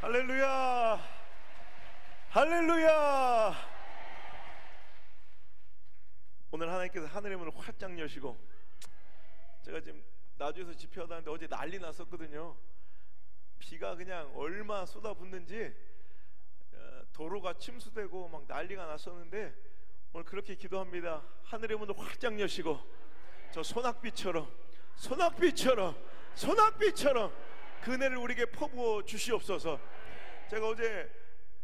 할렐루야, 할렐루야. 오늘 하나님께서 하늘의 문을 활짝 여시고, 제가 지금 나주에서 집회하다 하는데 어제 난리 났었거든요. 비가 그냥 얼마 쏟아붓는지 도로가 침수되고 막 난리가 났었는데, 오늘 그렇게 기도합니다. 하늘의 문을 활짝 여시고 저 소낙비처럼 그 은혜를 우리에게 퍼부어 주시옵소서. 제가 어제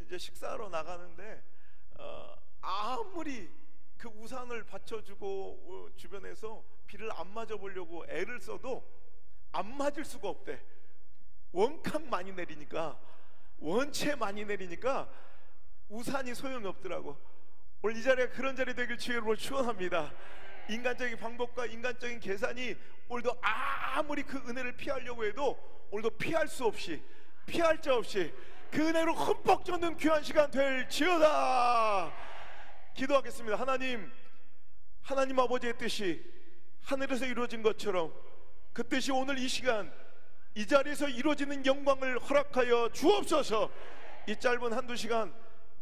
이제 식사하러 나가는데 아무리 그 우산을 받쳐주고 주변에서 비를 안 맞아 보려고 애를 써도 안 맞을 수가 없대. 원캉 많이 내리니까, 원체 많이 내리니까 우산이 소용이 없더라고. 오늘 이 자리가 그런 자리 되길 주의 이름으로 축원합니다. 인간적인 방법과 인간적인 계산이 오늘도 아무리 그 은혜를 피하려고 해도 오늘도 피할 수 없이, 피할 자 없이 그 은혜로 흠뻑 젖는 귀한 시간 될지어다. 기도하겠습니다. 하나님 아버지의 뜻이 하늘에서 이루어진 것처럼 그 뜻이 오늘 이 시간 이 자리에서 이루어지는 영광을 허락하여 주옵소서. 이 짧은 한두 시간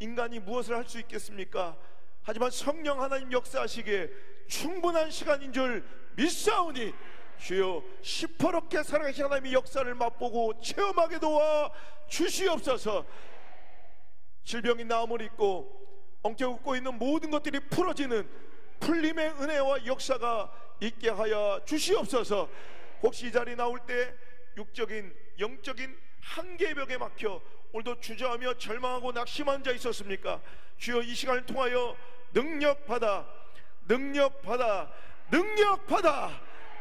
인간이 무엇을 할 수 있겠습니까? 하지만 성령 하나님 역사하시기에 충분한 시간인 줄 믿사오니 주여 시퍼렇게 살아계신 하나님의 역사를 맛보고 체험하게 도와 주시옵소서. 질병이 나음을 입고 엉켜붙고 있는 모든 것들이 풀어지는 풀림의 은혜와 역사가 있게 하여 주시옵소서. 혹시 이 자리에 나올 때 육적인 영적인 한계의 벽에 막혀 오늘도 주저하며 절망하고 낙심한 자 있었습니까? 주여 이 시간을 통하여 능력받아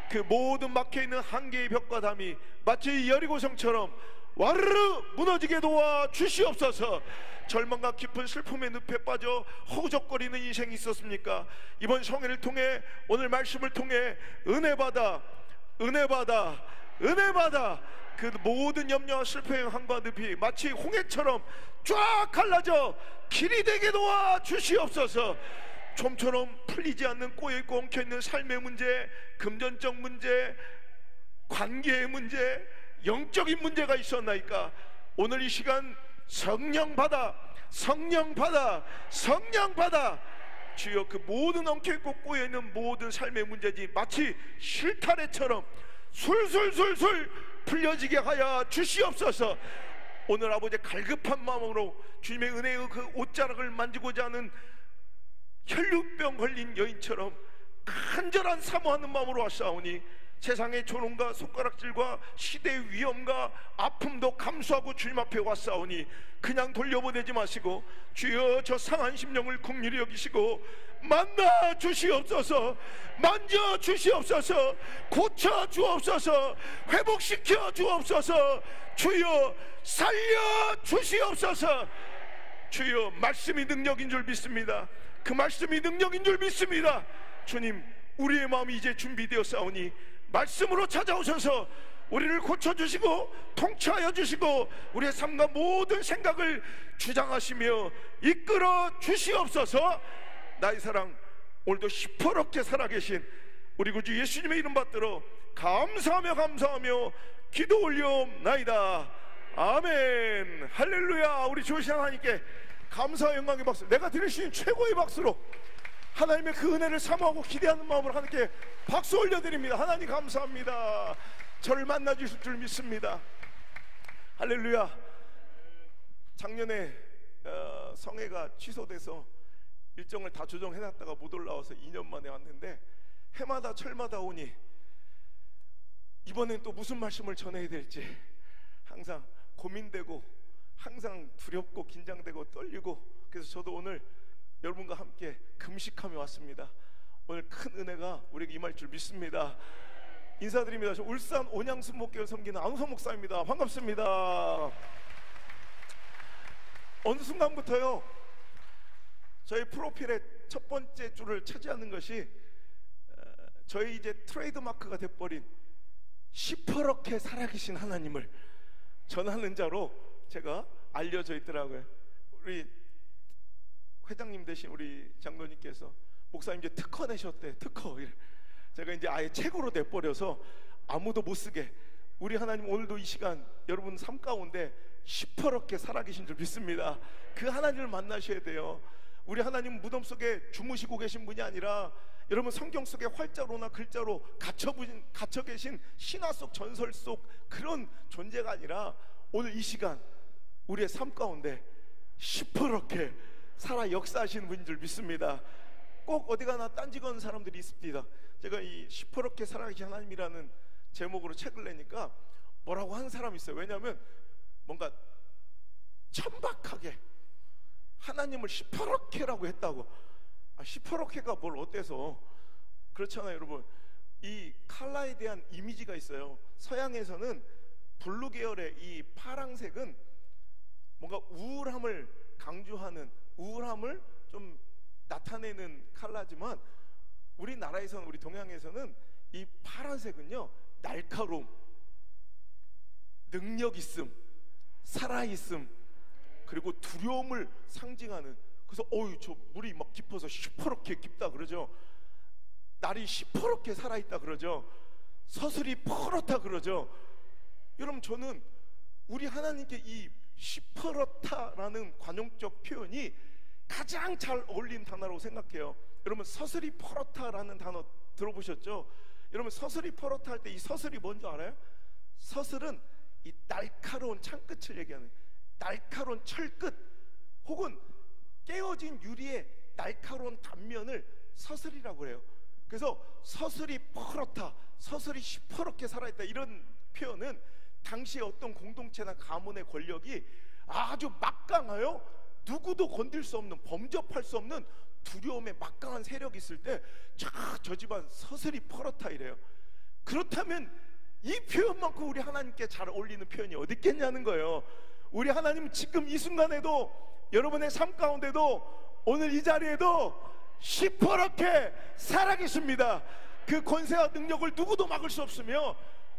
그 모든 막혀있는 한계의 벽과 담이 마치 여리고성처럼 와르르 무너지게 도와 주시옵소서. 절망과 깊은 슬픔의 늪에 빠져 허우적거리는 인생이 있었습니까? 이번 성회를 통해 오늘 말씀을 통해 은혜받아 그 모든 염려와 슬픔의 한과 늪이 마치 홍해처럼 쫙 갈라져 길이 되게 도와 주시옵소서. 좀처럼 풀리지 않는 꼬여있고 엉켜있는 삶의 문제, 금전적 문제, 관계의 문제, 영적인 문제가 있었나이까? 오늘 이 시간 성령 받아 주여 그 모든 엉켜있고 꼬여있는 모든 삶의 문제지 마치 실타래처럼 술술술술 풀려지게 하여 주시옵소서. 오늘 아버지 갈급한 마음으로 주님의 은혜의 그 옷자락을 만지고자 하는 혈류병 걸린 여인처럼 간절한 사모하는 마음으로 왔사오니 세상의 조롱과 손가락질과 시대의 위험과 아픔도 감수하고 주님 앞에 왔사오니 그냥 돌려보내지 마시고 주여 저 상한 심령을 긍휼히 여기시고 만나 주시옵소서. 만져 주시옵소서. 고쳐 주옵소서. 회복시켜 주옵소서. 주여 살려 주시옵소서. 주여 말씀이 능력인 줄 믿습니다. 그 말씀이 능력인 줄 믿습니다. 주님 우리의 마음이 이제 준비되었사오니 말씀으로 찾아오셔서 우리를 고쳐주시고 통치하여 주시고 우리의 삶과 모든 생각을 주장하시며 이끌어 주시옵소서. 나의 사랑 오늘도 시퍼렇게 살아계신 우리 구주 예수님의 이름 받들어 감사하며 기도 올려옵나이다. 아멘. 할렐루야. 우리 주신 하나님께 감사와 영광의 박수, 내가 드릴 수 있는 최고의 박수로 하나님의 그 은혜를 사모하고 기대하는 마음으로 하나님께 박수 올려드립니다. 하나님 감사합니다. 저를 만나 주실 줄 믿습니다. 할렐루야. 작년에 성회가 취소돼서 일정을 다 조정해놨다가 못 올라와서 2년 만에 왔는데 해마다 철마다 오니 이번엔 또 무슨 말씀을 전해야 될지 항상 고민되고 항상 두렵고 긴장되고 떨리고, 그래서 저도 오늘 여러분과 함께 금식하며 왔습니다. 오늘 큰 은혜가 우리에게 임할 줄 믿습니다. 인사드립니다. 저 울산 온양순목교를 섬기는 안우성 목사입니다. 반갑습니다. 어느 순간부터요 저희 프로필의 첫 번째 줄을 차지하는 것이 저희 이제 트레이드마크가 돼버린 시퍼렇게 살아계신 하나님을 전하는 자로 제가 알려져 있더라고요. 우리 회장님 대신 우리 장로님께서 목사님 이제 특허 내셨대. 특허. 제가 이제 아예 책으로 내버려서 아무도 못 쓰게 우리 하나님 오늘도 이 시간 여러분 삶 가운데 시퍼렇게 살아계신 줄 믿습니다. 그 하나님을 만나셔야 돼요. 우리 하나님 무덤 속에 주무시고 계신 분이 아니라 여러분 성경 속에 활자로나 글자로 갇혀 계신 신화 속 전설 속 그런 존재가 아니라 오늘 이 시간 우리의 삶 가운데 시퍼렇게 살아 역사하시는 분인 줄 믿습니다. 꼭 어디 가나 딴지 거는 사람들이 있습니다. 제가 이 시퍼렇게 살아계신 하나님이라는 제목으로 책을 내니까 뭐라고 하는 사람이 있어요. 왜냐하면 뭔가 천박하게 하나님을 시퍼렇게라고 했다고. 시퍼렇게가 뭘 어때서 그렇잖아요. 여러분, 이 컬러에 대한 이미지가 있어요. 서양에서는 블루 계열의 이 파랑색은 뭔가 우울함을 강조하는, 우울함을 좀 나타내는 컬러지만 우리나라에서는, 우리 동양에서는 이 파란색은요 날카로움, 능력 있음, 살아 있음, 그리고 두려움을 상징하는. 그래서 저 물이 막 깊어서 시퍼렇게 깊다 그러죠. 날이 시퍼렇게 살아있다 그러죠. 서슬이 퍼렇다 그러죠. 여러분, 저는 우리 하나님께 이 시퍼렇다라는 관용적 표현이 가장 잘 어울리는 단어라고 생각해요. 여러분, 서슬이 퍼렇다라는 단어 들어보셨죠? 여러분, 서슬이 퍼렇다 할 때 이 서슬이 뭔지 알아요? 서슬은 이 날카로운 창끝을 얘기하는, 날카로운 철끝 혹은 깨어진 유리의 날카로운 단면을 서슬이라고 해요. 그래서 서슬이 퍼렇다, 서슬이 시퍼렇게 살아있다, 이런 표현은 당시에 어떤 공동체나 가문의 권력이 아주 막강하여 누구도 건들 수 없는, 범접할 수 없는 두려움의 막강한 세력이 있을 때 저 집안 서슬이 퍼렇다 이래요. 그렇다면 이 표현만큼 우리 하나님께 잘 어울리는 표현이 어디 있겠냐는 거예요. 우리 하나님은 지금 이 순간에도, 여러분의 삶 가운데도, 오늘 이 자리에도 시퍼렇게 살아계십니다. 그 권세와 능력을 누구도 막을 수 없으며,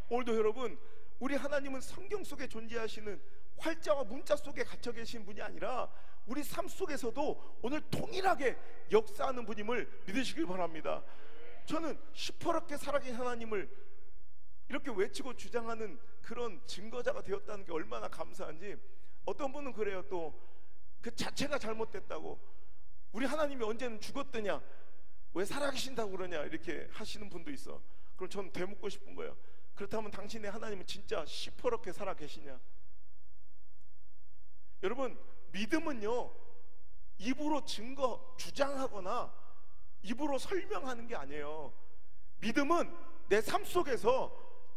오늘도 여러분, 우리 하나님은 성경 속에 존재하시는 활자와 문자 속에 갇혀 계신 분이 아니라 우리 삶 속에서도 오늘 동일하게 역사하는 분임을 믿으시길 바랍니다. 저는 시퍼렇게 살아계신 하나님을 이렇게 외치고 주장하는 그런 증거자가 되었다는 게 얼마나 감사한지. 어떤 분은 그래요. 또 그 자체가 잘못됐다고, 우리 하나님이 언제는 죽었더냐, 왜 살아계신다고 그러냐, 이렇게 하시는 분도 있어. 그럼 저는 되묻고 싶은 거예요. 그렇다면 당신의 하나님은 진짜 시퍼렇게 살아계시냐? 여러분, 믿음은요 입으로 증거 주장하거나 입으로 설명하는 게 아니에요. 믿음은 내 삶 속에서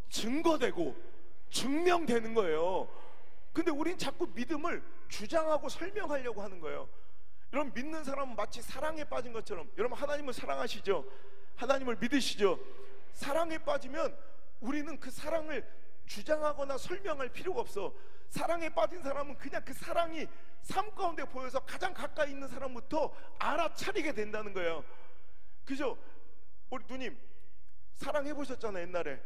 증거되고 증명되는 거예요. 근데 우린 자꾸 믿음을 주장하고 설명하려고 하는 거예요. 여러분, 믿는 사람은 마치 사랑에 빠진 것처럼, 여러분 하나님을 사랑하시죠? 하나님을 믿으시죠? 사랑에 빠지면 우리는 그 사랑을 주장하거나 설명할 필요가 없어. 사랑에 빠진 사람은 그냥 그 사랑이 삶 가운데 보여서 가장 가까이 있는 사람부터 알아차리게 된다는 거예요. 그죠? 우리 누님 사랑해 보셨잖아요. 옛날에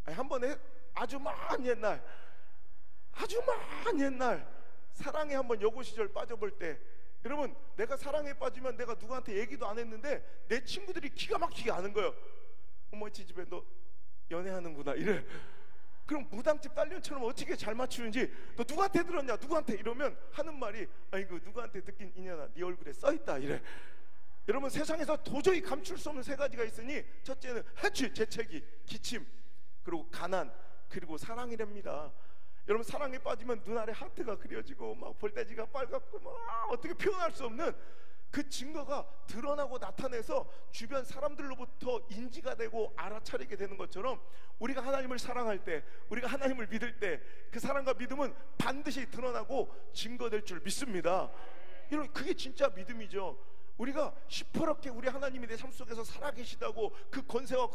한 번에 아주 먼 옛날, 아주 먼 옛날 사랑에 한번 여고 시절 빠져볼 때, 여러분 내가 사랑에 빠지면 내가 누구한테 얘기도 안 했는데 내 친구들이 기가 막히게 아는 거예요. 어머, 지 집에 너 연애하는구나 이래. 그럼 무당집 딸년처럼 어떻게 잘 맞추는지, 너 누구한테 들었냐, 누구한테, 이러면 하는 말이, 아이고 누구한테 듣긴 이년아 네 얼굴에 써있다 이래. 여러분, 세상에서 도저히 감출 수 없는 세 가지가 있으니 첫째는 해치, 재채기, 기침, 그리고 가난, 그리고 사랑이랍니다. 여러분, 사랑에 빠지면 눈 아래 하트가 그려지고 막 볼때지가 빨갛고 막 어떻게 표현할 수 없는 그 증거가 드러나고 나타내서 주변 사람들로부터 인지가 되고 알아차리게 되는 것처럼, 우리가 하나님을 사랑할 때, 우리가 하나님을 믿을 때 그 사랑과 믿음은 반드시 드러나고 증거될 줄 믿습니다. 여러분, 그게 진짜 믿음이죠. 우리가 시퍼렇게 우리 하나님이 내 삶 속에서 살아계시다고, 그 권세와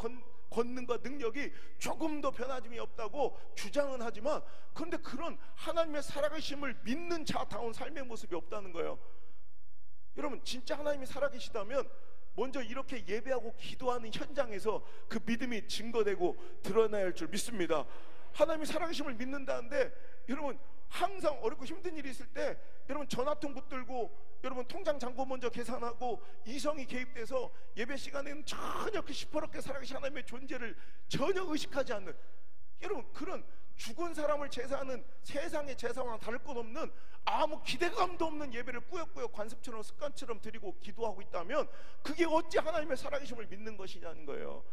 권능과 능력이 조금도 변함이 없다고 주장은 하지만, 그런데 그런 하나님의 살아계심을 믿는 자다운 삶의 모습이 없다는 거예요. 여러분, 진짜 하나님이 살아계시다면 먼저 이렇게 예배하고 기도하는 현장에서 그 믿음이 증거되고 드러나야 할 줄 믿습니다. 하나님이 살아계심을 믿는다는데, 여러분 항상 어렵고 힘든 일이 있을 때 여러분 전화통 붙들고, 여러분 통장 잔고 먼저 계산하고 이성이 개입돼서 예배 시간에는 전혀 그 시퍼렇게 살아계신 하나님의 존재를 전혀 의식하지 않는, 여러분, 그런 죽은 사람을 제사하는 세상의 제사와는 다를 것 없는 아무 기대감도 없는 예배를 꾸역꾸역 관습처럼 습관처럼 드리고 기도하고 있다면 그게 어찌 하나님의 살아계심을 믿는 것이냐는 거예요.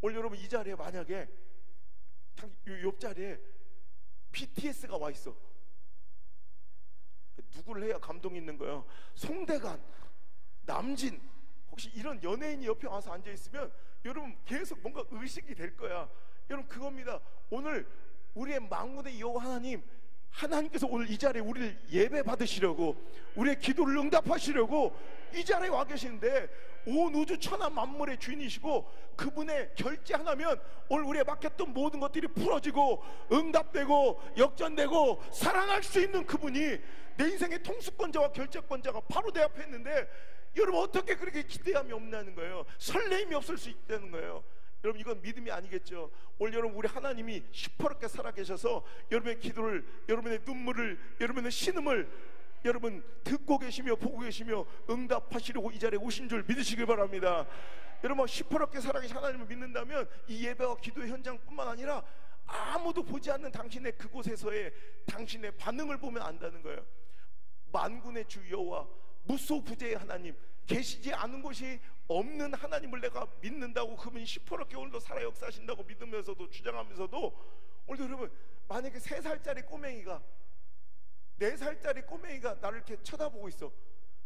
오늘 여러분 이 자리에 만약에 옆자리에 BTS가 와 있어. 누구를 해야 감동이 있는 거예요? 송대관, 남진, 혹시 이런 연예인이 옆에 와서 앉아 있으면 여러분 계속 뭔가 의식이 될 거야. 여러분 그겁니다. 오늘 우리의 만군의 여호와 하나님께서 오늘 이 자리에 우리를 예배 받으시려고, 우리의 기도를 응답하시려고 이 자리에 와 계시는데, 온 우주 천하 만물의 주인이시고 그분의 결제 하나면 오늘 우리의 막혔던 모든 것들이 풀어지고 응답되고 역전되고 살아날 수 있는 그분이 내 인생의 통수권자와 결제권자가 바로 내 앞에 있는데, 여러분 어떻게 그렇게 기대함이 없냐는 거예요. 설레임이 없을 수 있다는 거예요. 여러분 이건 믿음이 아니겠죠. 오늘 여러분 우리 하나님이 시퍼렇게 살아계셔서 여러분의 기도를, 여러분의 눈물을, 여러분의 신음을 여러분 듣고 계시며 보고 계시며 응답하시려고 이 자리에 오신 줄 믿으시길 바랍니다. 여러분 시퍼렇게 살아계신 하나님을 믿는다면 이 예배와 기도의 현장뿐만 아니라 아무도 보지 않는 당신의 그곳에서의 당신의 반응을 보면 안다는 거예요. 만군의 주 여호와, 무소부재의 하나님, 계시지 않은 곳이 없는 하나님을 내가 믿는다고, 그분이 시퍼렇게 오늘도 살아 역사하신다고 믿으면서도 주장하면서도, 오늘도 여러분 만약에 3살짜리 꼬맹이가 4살짜리 꼬맹이가 나를 이렇게 쳐다보고 있어.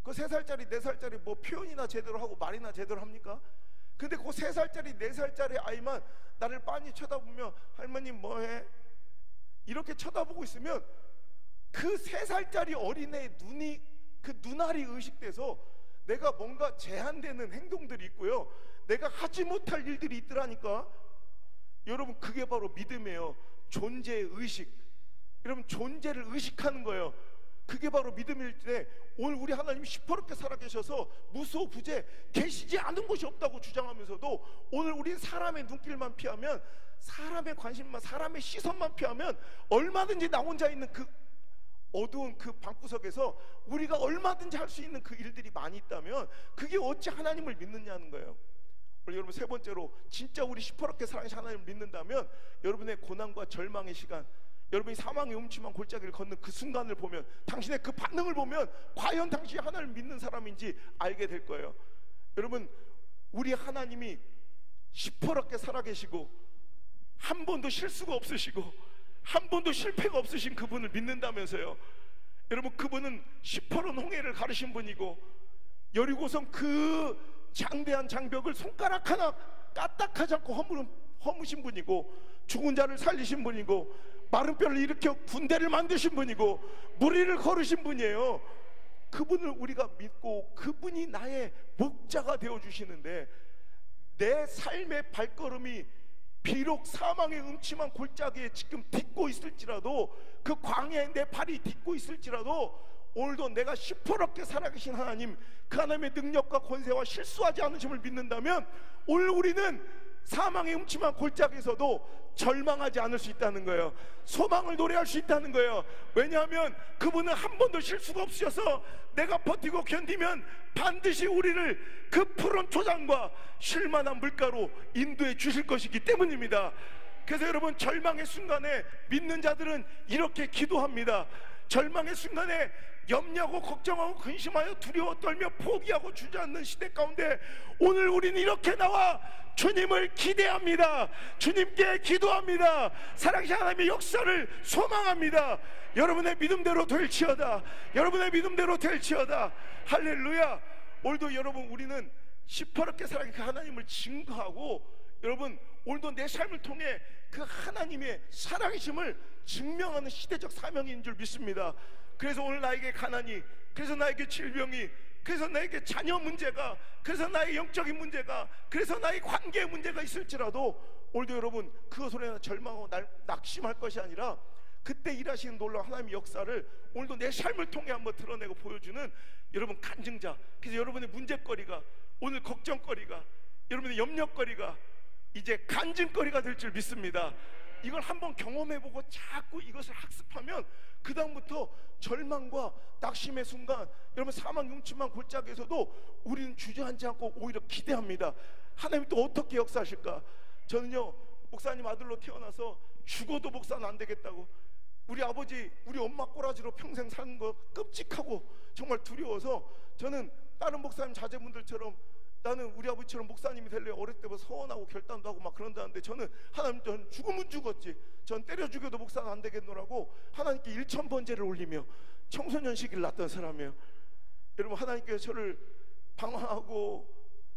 그 3살짜리 4살짜리 뭐 표현이나 제대로 하고 말이나 제대로 합니까? 근데 그 3살짜리 4살짜리 아이만 나를 빤히 쳐다보며 할머니 뭐해? 이렇게 쳐다보고 있으면 그 3살짜리 어린애의 눈이, 그 눈알이 의식돼서 내가 뭔가 제한되는 행동들이 있고요, 내가 하지 못할 일들이 있더라니까. 여러분 그게 바로 믿음이에요. 존재의 의식. 여러분 존재를 의식하는 거예요. 그게 바로 믿음일 때 오늘 우리 하나님이 시퍼렇게 살아계셔서 무소부재, 계시지 않은 곳이 없다고 주장하면서도 오늘 우리 사람의 눈길만 피하면, 사람의 관심만, 사람의 시선만 피하면 얼마든지 나 혼자 있는 그 어두운 그 방구석에서 우리가 얼마든지 할 수 있는 그 일들이 많이 있다면 그게 어찌 하나님을 믿느냐는 거예요. 오늘 여러분 세 번째로, 진짜 우리 시퍼렇게 사랑하신 하나님을 믿는다면 여러분의 고난과 절망의 시간, 여러분이 사망의 음침한 골짜기를 걷는 그 순간을 보면, 당신의 그 반응을 보면 과연 당신이 하나님을 믿는 사람인지 알게 될 거예요. 여러분 우리 하나님이 시퍼렇게 살아계시고 한 번도 실수가 없으시고 한 번도 실패가 없으신 그분을 믿는다면서요. 여러분 그분은 시퍼런 홍해를 가르신 분이고 여리고성 그 장대한 장벽을 손가락 하나 까딱하지 않고 허무신 분이고, 죽은 자를 살리신 분이고, 마른 뼈를 일으켜 군대를 만드신 분이고, 무리를 걸으신 분이에요. 그분을 우리가 믿고 그분이 나의 목자가 되어주시는데, 내 삶의 발걸음이 비록 사망의 음침한 골짜기에 지금 딛고 있을지라도, 그 광야에 내 발이 딛고 있을지라도 오늘도 내가 시퍼렇게 살아계신 하나님, 그 하나님의 능력과 권세와 실수하지 않으심을 믿는다면 오늘 우리는 사망의 음침한 골짜기에서도 절망하지 않을 수 있다는 거예요. 소망을 노래할 수 있다는 거예요. 왜냐하면 그분은 한 번도 실수가 없으셔서 내가 버티고 견디면 반드시 우리를 그 푸른 초장과 쉴만한 물가로 인도해 주실 것이기 때문입니다. 그래서 여러분 절망의 순간에 믿는 자들은 이렇게 기도합니다. 절망의 순간에 염려하고 걱정하고 근심하여 두려워 떨며 포기하고 주저앉는 시대 가운데 오늘 우리는 이렇게 나와 주님을 기대합니다. 주님께 기도합니다. 사랑하신 하나님의 역사를 소망합니다. 여러분의 믿음대로 될지어다. 여러분의 믿음대로 될지어다. 할렐루야. 오늘도 여러분 우리는 시퍼렇게 살아가는 그 하나님을 증거하고, 여러분 오늘도 내 삶을 통해 그 하나님의 살아계심을 증명하는 시대적 사명인 줄 믿습니다. 그래서 오늘 나에게 가난이, 그래서 나에게 질병이, 그래서 나에게 자녀 문제가, 그래서 나의 영적인 문제가, 그래서 나의 관계의 문제가 있을지라도 오늘도 여러분 그것으로 절망하고 낙심할 것이 아니라 그때 일하시는 놀라운 하나님의 역사를 오늘도 내 삶을 통해 한번 드러내고 보여주는 여러분 간증자. 그래서 여러분의 문제거리가, 오늘 걱정거리가, 여러분의 염려거리가 이제 간증거리가 될 줄 믿습니다. 이걸 한번 경험해보고 자꾸 이것을 학습하면 그 다음부터 절망과 낙심의 순간, 여러분 사망 음침한 골짜기에서도 우리는 주저앉지 않고 오히려 기대합니다. 하나님 또 어떻게 역사하실까? 저는요 목사님 아들로 태어나서 죽어도 목사는 안 되겠다고, 우리 아버지 우리 엄마 꼬라지로 평생 사는 거 끔찍하고 정말 두려워서 저는 다른 목사님 자제분들처럼 나는 우리 아버지처럼 목사님이 될래 어릴 때부터 서원하고 결단도 하고 막 그런다는데, 저는 하나님, 전 죽으면 죽었지, 전 때려 죽여도 목사는 안 되겠노라고 하나님께 1000번제를 올리며 청소년 시기를 났던 사람이에요. 여러분, 하나님께서 저를 방황하고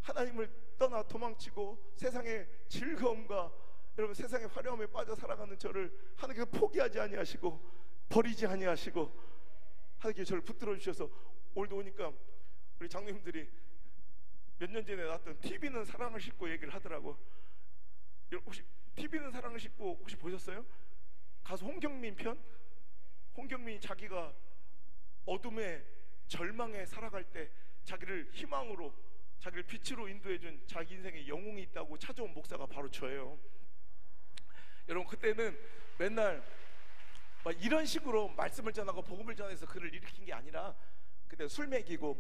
하나님을 떠나 도망치고 세상의 즐거움과 여러분 세상의 화려함에 빠져 살아가는 저를 하나님께서 포기하지 아니하시고 버리지 아니하시고 하나님께서 저를 붙들어 주셔서 오늘도 오니까 우리 장로님들이 몇 년 전에 나왔던 TV는 사랑을 싣고 얘기를 하더라고. 혹시 TV는 사랑을 싣고 혹시 보셨어요? 가수 홍경민 편? 홍경민이 자기가 어둠에 절망에 살아갈 때 자기를 희망으로, 자기를 빛으로 인도해준 자기 인생에 영웅이 있다고 찾아온 목사가 바로 저예요. 여러분, 그때는 맨날 막 이런 식으로 말씀을 전하고 복음을 전해서 그를 일으킨 게 아니라 그때 술 먹이고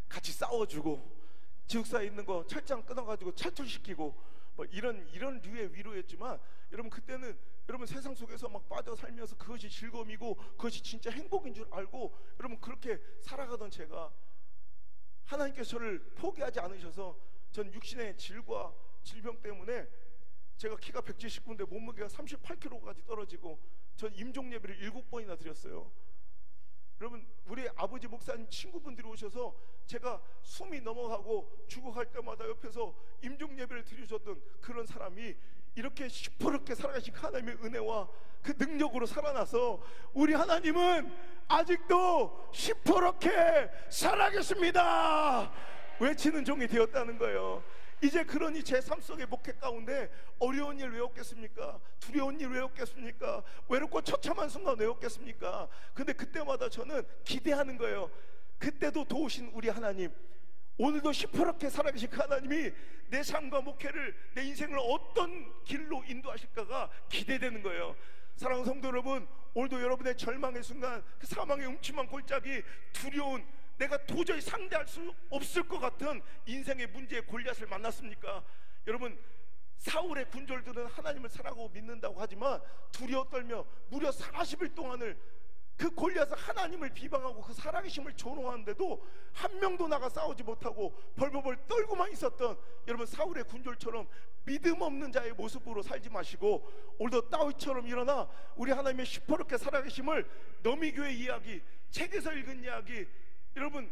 같이 싸워주고 지옥사에 있는 거 철장 끊어가지고 탈출시키고 뭐 이런 류의 위로였지만, 여러분 그때는 여러분 세상 속에서 막 빠져 살면서 그것이 즐거움이고 그것이 진짜 행복인 줄 알고 여러분 그렇게 살아가던 제가, 하나님께서 저를 포기하지 않으셔서 전 육신의 질과 질병 때문에 제가 키가 179인데 몸무게가 38kg까지 떨어지고 전 임종 예배를 7번이나 드렸어요. 여러분, 우리 아버지 목사님 친구분들이 오셔서 제가 숨이 넘어가고 죽어갈 때마다 옆에서 임종 예배를 드려줬던 그런 사람이 이렇게 시퍼렇게 살아가신 하나님의 은혜와 그 능력으로 살아나서 우리 하나님은 아직도 시퍼렇게 살아계십니다 외치는 종이 되었다는 거예요. 이제 그러니 제 삶 속의 목회 가운데 어려운 일 왜 없겠습니까? 두려운 일 왜 없겠습니까? 외롭고 처참한 순간 왜 없겠습니까? 근데 그때마다 저는 기대하는 거예요. 그때도 도우신 우리 하나님, 오늘도 시퍼렇게 살아계신 그 하나님이 내 삶과 목회를, 내 인생을 어떤 길로 인도하실까가 기대되는 거예요. 사랑하는 성도 여러분, 오늘도 여러분의 절망의 순간, 그 사망의 음침한 골짜기, 두려운, 내가 도저히 상대할 수 없을 것 같은 인생의 문제의 골리앗을 만났습니까? 여러분, 사울의 군졸들은 하나님을 사랑하고 믿는다고 하지만 두려워 떨며 무려 40일 동안을 그 골리앗은 하나님을 비방하고 그 살아계심을 조롱하는데도 한 명도 나가 싸우지 못하고 벌벌벌 떨고만 있었던 여러분 사울의 군졸처럼 믿음 없는 자의 모습으로 살지 마시고 오늘도 다윗처럼 일어나 우리 하나님의 시퍼렇게 살아계심을 너미교의 이야기, 책에서 읽은 이야기, 여러분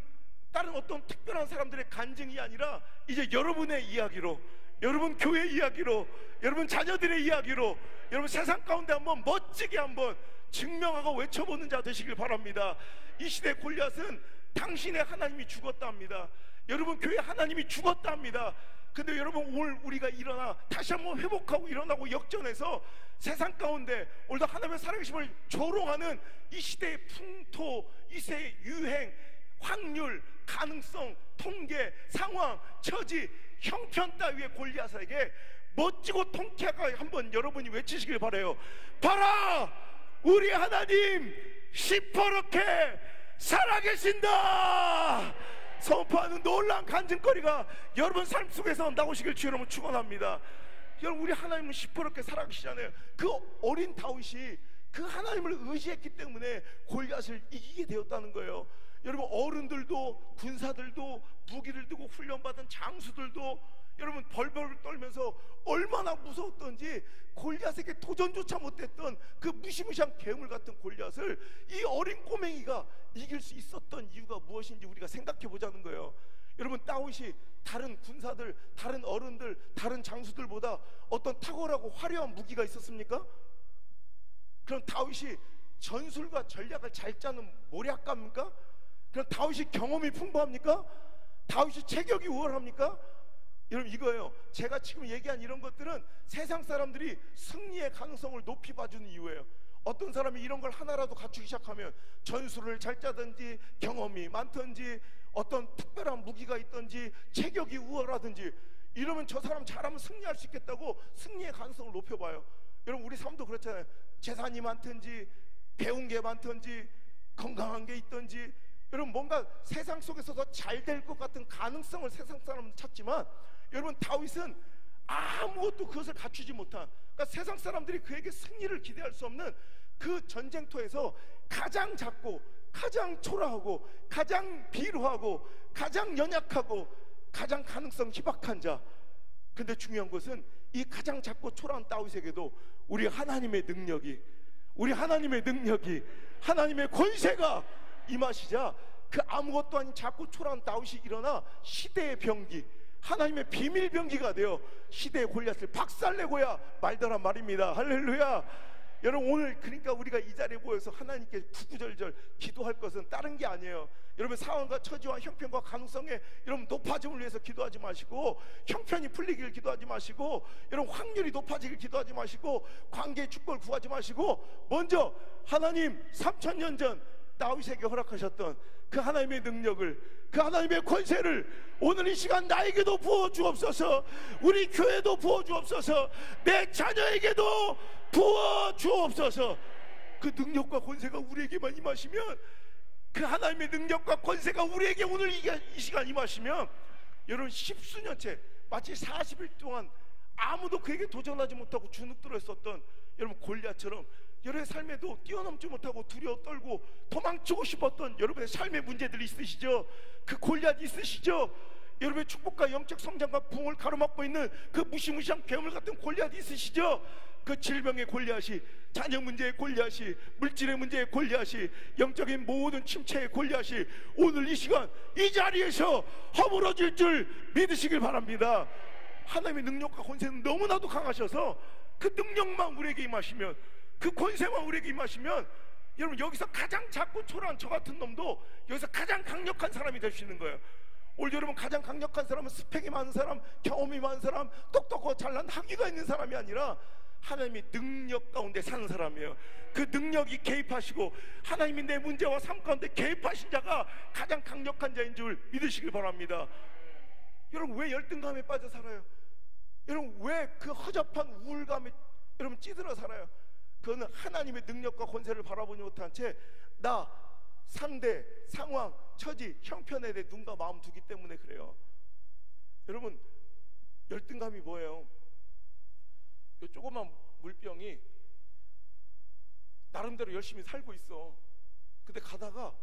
다른 어떤 특별한 사람들의 간증이 아니라 이제 여러분의 이야기로, 여러분 교회 이야기로, 여러분 자녀들의 이야기로, 여러분 세상 가운데 한번 멋지게 한번 증명하고 외쳐보는 자 되시길 바랍니다. 이 시대 골리앗은 당신의 하나님이 죽었답니다. 여러분 교회 하나님이 죽었답니다. 근데 여러분 오늘 우리가 일어나 다시 한번 회복하고 일어나고 역전해서 세상 가운데 오늘도 하나님의 살아계심을 조롱하는 이 시대의 풍토, 이 시대의 유행, 확률, 가능성, 통계, 상황, 처지, 형편 따위의 골리앗에게 멋지고 통쾌하게 한번 여러분이 외치시길 바라요. 봐라, 우리 하나님 시퍼렇게 살아계신다 선포하는 놀라운 간증거리가 여러분 삶 속에서 나오시길 주여 여러분 축원합니다. 여러분 우리 하나님은 시퍼렇게 살아계시잖아요. 그 어린 다윗이 그 하나님을 의지했기 때문에 골리앗을 이기게 되었다는 거예요. 여러분 어른들도 군사들도 무기를 들고 훈련받은 장수들도 여러분 벌벌 떨면서 얼마나 무서웠던지 골리앗에게 도전조차 못했던 그 무시무시한 괴물 같은 골리앗을 이 어린 꼬맹이가 이길 수 있었던 이유가 무엇인지 우리가 생각해 보자는 거예요. 여러분 다윗이 다른 군사들, 다른 어른들, 다른 장수들보다 어떤 탁월하고 화려한 무기가 있었습니까? 그럼 다윗이 전술과 전략을 잘 짜는 모략가입니까? 그럼 다윗이 경험이 풍부합니까? 다윗이 체격이 우월합니까? 여러분 이거예요. 제가 지금 얘기한 이런 것들은 세상 사람들이 승리의 가능성을 높이 봐주는 이유예요. 어떤 사람이 이런 걸 하나라도 갖추기 시작하면 전술을 잘 짜든지 경험이 많든지 어떤 특별한 무기가 있든지 체격이 우월하든지 이러면 저 사람 잘하면 승리할 수 있겠다고 승리의 가능성을 높여봐요. 여러분 우리 삶도 그렇잖아요. 재산이 많든지 배운 게 많든지 건강한 게 있든지 여러분 뭔가 세상 속에서 더 잘 될 것 같은 가능성을 세상 사람은 찾지만 여러분 다윗은 아무것도 그것을 갖추지 못한, 그러니까 세상 사람들이 그에게 승리를 기대할 수 없는 그 전쟁터에서 가장 작고 가장 초라하고 가장 비루하고 가장 연약하고 가장 가능성 희박한 자. 근데 중요한 것은 이 가장 작고 초라한 다윗에게도 우리 하나님의 능력이 하나님의 권세가 임하시자 그 아무것도 아닌 작고 초라한 다윗이 일어나 시대의 병기, 하나님의 비밀 병기가 되어 시대의 골리앗을 박살내고야 말더란 말입니다. 할렐루야. 여러분, 오늘 그러니까 우리가 이 자리에 모여서 하나님께 구구절절 기도할 것은 다른 게 아니에요. 여러분, 상황과 처지와 형편과 가능성에 여러분 높아짐을 위해서 기도하지 마시고, 형편이 풀리기를 기도하지 마시고, 여러분 확률이 높아지길 기도하지 마시고, 관계의 축복을 구하지 마시고, 먼저 하나님 3000년 전 다윗에게 허락하셨던 그 하나님의 능력을, 그 하나님의 권세를 오늘 이 시간 나에게도 부어 주옵소서. 우리 교회도 부어 주옵소서. 내 자녀에게도 부어 주옵소서. 그 능력과 권세가 우리에게만 임하시면, 그 하나님의 능력과 권세가 우리에게 오늘 이 시간 임하시면, 여러분 10수년째 마치 40일 동안 아무도 그에게 도전하지 못하고 주눅들어 있었던 여러분 골리앗처럼 여러분의 삶에도 뛰어넘지 못하고 두려워 떨고 도망치고 싶었던 여러분의 삶의 문제들이 있으시죠? 그 골리앗이 있으시죠? 여러분의 축복과 영적 성장과 부흥을 가로막고 있는 그 무시무시한 괴물 같은 골리앗이 있으시죠? 그 질병의 골리앗이, 자녀 문제의 골리앗이, 물질의 문제의 골리앗이, 영적인 모든 침체의 골리앗이 오늘 이 시간 이 자리에서 허물어질 줄 믿으시길 바랍니다. 하나님의 능력과 권세는 너무나도 강하셔서 그 능력만 우리에게 임하시면, 그 권세만 우리에게 임하시면, 여러분 여기서 가장 작고 초라한 저 같은 놈도 여기서 가장 강력한 사람이 될 수 있는 거예요. 오늘 여러분 가장 강력한 사람은 스펙이 많은 사람, 경험이 많은 사람, 똑똑하고 잘난 학위가 있는 사람이 아니라 하나님의 능력 가운데 사는 사람이에요. 그 능력이 개입하시고 하나님이 내 문제와 삶 가운데 개입하신 자가 가장 강력한 자인 줄 믿으시길 바랍니다. 여러분 왜 열등감에 빠져 살아요? 여러분 왜 그 허접한 우울감에 여러분 찌들어 살아요? 그거는 하나님의 능력과 권세를 바라보지 못한 채 나, 상대, 상황, 처지, 형편에 대해 눈과 마음 두기 때문에 그래요. 여러분 열등감이 뭐예요? 이 조그만 물병이 나름대로 열심히 살고 있어. 근데 가다가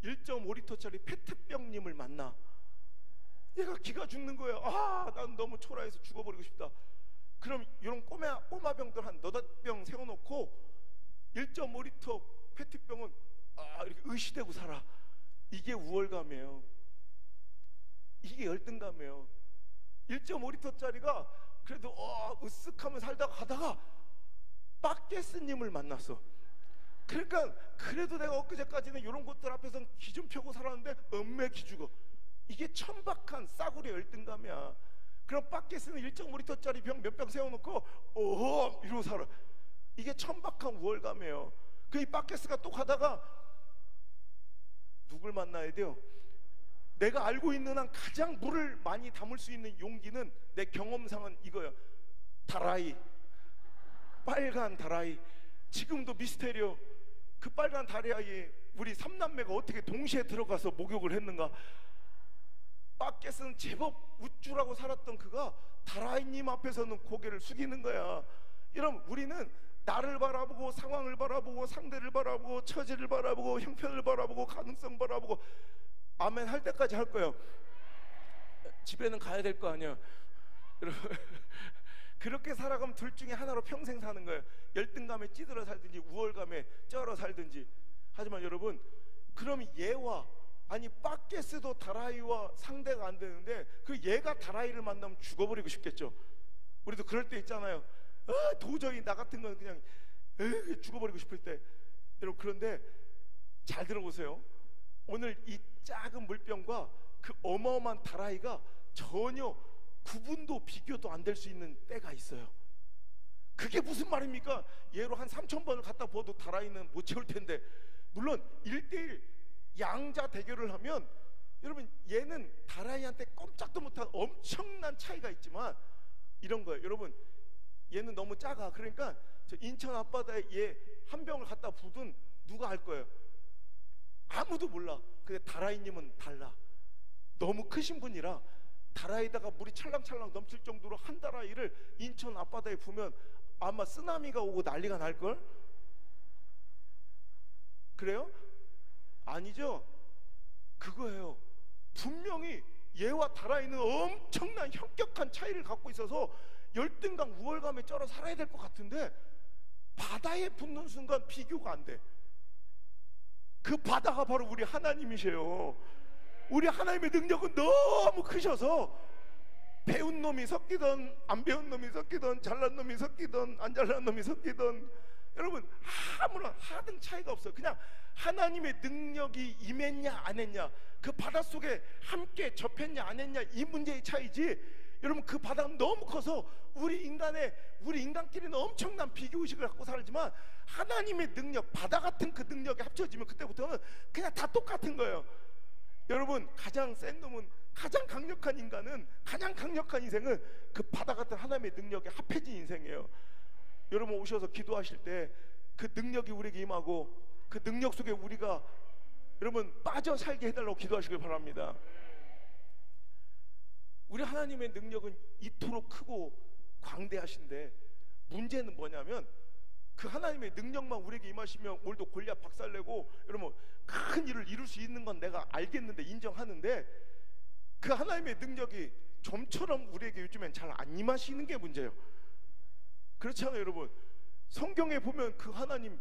1.5리터짜리 페트병님을 만나. 얘가 기가 죽는 거예요. 아, 난 너무 초라해서 죽어버리고 싶다. 그럼 이런 꼬마병들 한 너댓 병 세워놓고 1.5리터 페트병은 이렇게 의시되고 살아. 이게 우월감이에요. 이게 열등감이에요. 1.5리터짜리가 그래도 으쓱하면 살다가 가다가 빠게스님을 만났어. 그러니까 그래도 내가 엊그제까지는 이런 곳들 앞에서 기 좀 펴고 살았는데 엄매 기 죽어. 이게 천박한 싸구려 열등감이야. 그럼 빠게스는 1.5리터짜리 병 몇 병 세워놓고 이러고 살아. 이게 천박한 우월감이에요. 그 이 빠게스가 또 가다가 누굴 만나야 돼요? 내가 알고 있는 한 가장 물을 많이 담을 수 있는 용기는 내 경험상은 이거예요. 다라이, 빨간 다라이. 지금도 미스테리오. 그 빨간 다라이에 우리 삼남매가 어떻게 동시에 들어가서 목욕을 했는가. 빠게스는 제법 우쭐하고 살았던 그가 다라이님 앞에서는 고개를 숙이는 거야. 여러분 우리는 나를 바라보고 상황을 바라보고 상대를 바라보고 처지를 바라보고 형편을 바라보고 가능성 바라보고 아멘 할 때까지 할 거예요. 집에는 가야 될 거 아니야. 여러분 그렇게 살아가면 둘 중에 하나로 평생 사는 거예요. 열등감에 찌들어 살든지 우월감에 쩔어 살든지. 하지만 여러분 그럼 얘와 아니 빠게스도 다라이와 상대가 안 되는데 그 얘가 다라이를 만나면 죽어버리고 싶겠죠. 우리도 그럴 때 있잖아요. 도저히 나 같은 건 그냥 죽어버리고 싶을 때. 여러분 그런데 잘 들어보세요. 오늘 이 작은 물병과 그 어마어마한 다라이가 전혀 구분도 비교도 안 될 수 있는 때가 있어요. 그게 무슨 말입니까? 얘로 한 3000번을 갖다 부어도 다라이는 못 채울 텐데. 물론 1대1 양자 대결을 하면 여러분 얘는 다라이한테 꼼짝도 못한 엄청난 차이가 있지만 이런 거예요. 여러분 얘는 너무 작아. 그러니까 저 인천 앞바다에 얘 한 병을 갖다 부든 누가 알 거예요? 아무도 몰라. 근데 다라이님은 달라. 너무 크신 분이라 다라이다가 물이 찰랑찰랑 넘칠 정도로 한 다라이를 인천 앞바다에 부으면 아마 쓰나미가 오고 난리가 날걸? 그래요? 아니죠? 그거예요. 분명히 얘와 다라이는 엄청난 현격한 차이를 갖고 있어서 열등감, 우월감에 쩔어 살아야 될 것 같은데 바다에 붙는 순간 비교가 안 돼. 그 바다가 바로 우리 하나님이세요. 우리 하나님의 능력은 너무 크셔서 배운 놈이 섞이든 안 배운 놈이 섞이든 잘난 놈이 섞이든 안 잘난 놈이 섞이든 여러분 아무런 하등 차이가 없어요. 그냥 하나님의 능력이 임했냐 안 했냐, 그 바닷속에 함께 접했냐 안 했냐, 이 문제의 차이지. 여러분 그 바다는 너무 커서 우리 인간끼리는 엄청난 비교의식을 갖고 살지만 하나님의 능력, 바다 같은 그 능력이 합쳐지면 그때부터는 그냥 다 똑같은 거예요. 여러분 가장 센 놈은, 가장 강력한 인간은, 가장 강력한 인생은 그 바다 같은 하나님의 능력에 합해진 인생이에요. 여러분 오셔서 기도하실 때 그 능력이 우리에게 임하고 그 능력 속에 우리가 여러분 빠져 살게 해달라고 기도하시길 바랍니다. 우리 하나님의 능력은 이토록 크고 광대하신데 문제는 뭐냐면 그 하나님의 능력만 우리에게 임하시면 오늘도 골리앗 박살내고 여러분 큰 일을 이룰 수 있는 건 내가 알겠는데, 인정하는데 그 하나님의 능력이 좀처럼 우리에게 요즘엔 잘 안 임하시는 게 문제예요. 그렇잖아요. 여러분 성경에 보면 그 하나님,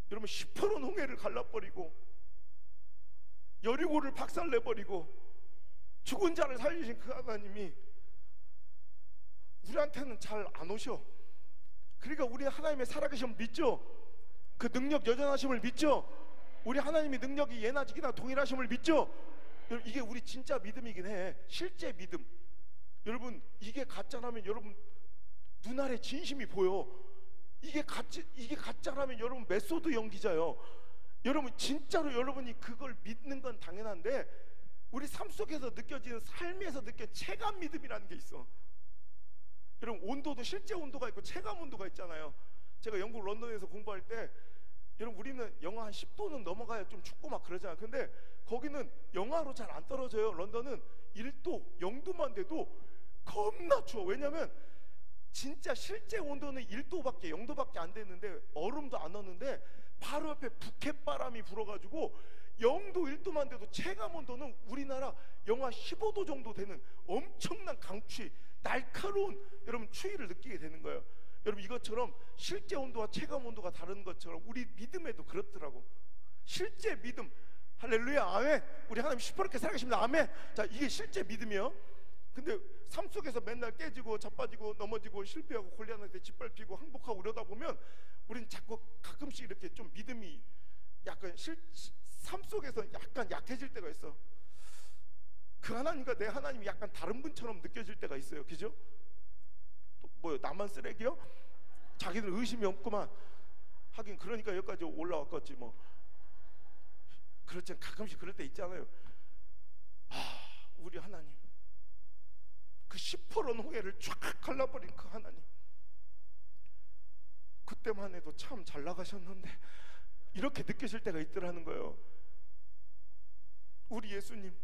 여러분 시퍼런 홍해를 갈라버리고 여리고를 박살내버리고 죽은 자를 살리신 그 하나님이 우리한테는 잘 안 오셔. 그러니까 우리 하나님의 살아계심을 믿죠. 그 능력 여전하심을 믿죠. 우리 하나님의 능력이 예나 지기나 동일하심을 믿죠. 여러분 이게 우리 진짜 믿음이긴 해. 실제 믿음. 여러분 이게 가짜라면 여러분 눈알에 진심이 보여. 이게 가짜라면 여러분 메소드 연기자요. 여러분 진짜로 여러분이 그걸 믿는 건 당연한데 우리 삶 속에서 느껴지는, 삶에서 느껴지는 체감 믿음이라는 게 있어. 여러분 온도도 실제 온도가 있고 체감 온도가 있잖아요. 제가 영국 런던에서 공부할 때 여러분 우리는 영하 한 10도는 넘어가야 좀 춥고 막 그러잖아요. 근데 거기는 영하로 잘 안 떨어져요. 런던은 1도, 0도만 돼도 겁나 추워. 왜냐면 진짜 실제 온도는 1도밖에 0도밖에 안 됐는데 얼음도 안 넣는데 바로 옆에 북해바람이 불어가지고 0도 1도만 돼도 체감 온도는 우리나라 영하 15도 정도 되는 엄청난 강추위, 날카로운 여러분 추위를 느끼게 되는 거예요. 여러분 이것처럼 실제 온도와 체감 온도가 다른 것처럼 우리 믿음에도 그렇더라고. 실제 믿음, 할렐루야, 아멘. 우리 하나님 시퍼렇게 살아계십니다, 아멘. 자, 이게 실제 믿음이요. 근데 삶 속에서 맨날 깨지고 자빠지고 넘어지고 실패하고 골리앗한테 짓밟히고 항복하고 이러다 보면 우리는 자꾸 가끔씩 이렇게 좀 믿음이 약간 삶 속에서 약간 약해질 때가 있어. 그 하나님과 내 하나님이 약간 다른 분처럼 느껴질 때가 있어요. 그죠? 또 뭐요? 나만 쓰레기요? 자기들 의심이 없구만. 하긴 그러니까 여기까지 올라왔겠지 뭐. 그렇지, 가끔씩 그럴 때 있잖아요. 우리 하나님, 그 시퍼런 홍해를 쫙 갈라버린 그 하나님, 그때만 해도 참 잘 나가셨는데 이렇게 느껴질 때가 있더라는 거예요. 우리 예수님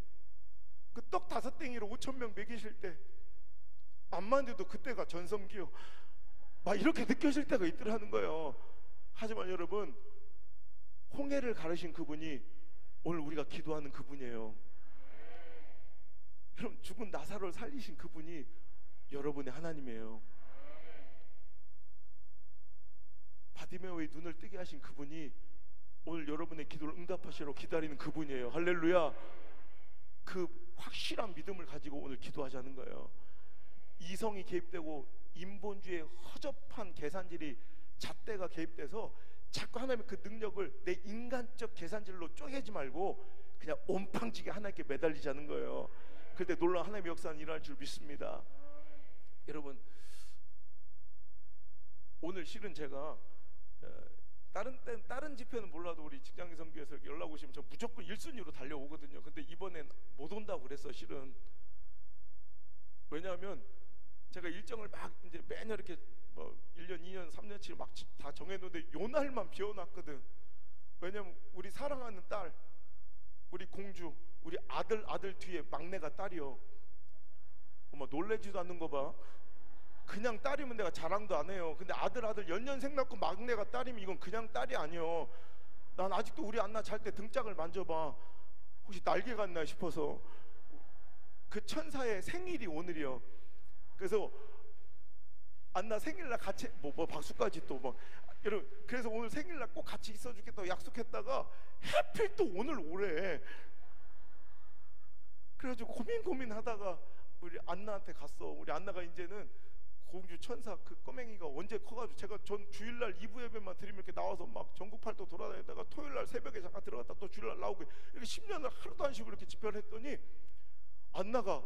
그 떡 5땡이로 5,000명 먹이실 때 암만 해도 그때가 전성기요 막 이렇게 느껴질 때가 있더라는 거예요. 하지만 여러분 홍해를 가르신 그분이 오늘 우리가 기도하는 그분이에요. 여러분 죽은 나사로를 살리신 그분이 여러분의 하나님이에요. 바디메오의 눈을 뜨게 하신 그분이 오늘 여러분의 기도를 응답하시러 기다리는 그분이에요. 할렐루야. 그 확실한 믿음을 가지고 오늘 기도하자는 거예요. 이성이 개입되고 인본주의의 허접한 계산질이 잣대가 개입돼서 자꾸 하나님의 그 능력을 내 인간적 계산질로 쪼개지 말고 그냥 온팡지게 하나님께 매달리자는 거예요. 그때 놀라운 하나님의 역사는 일어날 줄 믿습니다. 여러분 오늘 실은 제가 다른 집회는 몰라도 우리 직장인 선교에서 연락 오시면 저 무조건 1순위로 달려오거든요. 근데 이번엔 못 온다고 그랬어. 실은 왜냐하면 제가 일정을 막 이제 매년 이렇게 뭐 1년, 2년, 3년치 막 다 정해놓는데 요 날만 비워놨거든. 왜냐면 우리 사랑하는 딸, 우리 공주, 우리 아들 뒤에 막내가 딸이요. 엄마 놀래지도 않는 거 봐. 그냥 딸이면 내가 자랑도 안 해요. 근데 아들 연년생 낳고 막내가 딸이면 이건 그냥 딸이 아니요. 난 아직도 우리 안나 잘 때 등짝을 만져봐. 혹시 날개 같나 싶어서. 그 천사의 생일이 오늘이요. 그래서 안나 생일날 같이 뭐 박수까지 또 뭐 여러분, 그래서 오늘 생일날 꼭 같이 있어주겠다고 약속했다가 하필 또 오늘 오래. 그래가지고 고민하다가 우리 안나한테 갔어. 우리 안나가 이제는 공주 천사 그 꼬맹이가 언제 커가지고, 제가 전 주일날 2부 예배만 드리면 이렇게 나와서 막 전국 팔도 돌아다니다가 토요일날 새벽에 잠깐 들어갔다 또 주일날 나오고 이렇게 10년을 하루도 안 쉬고 이렇게 집회를 했더니 안나가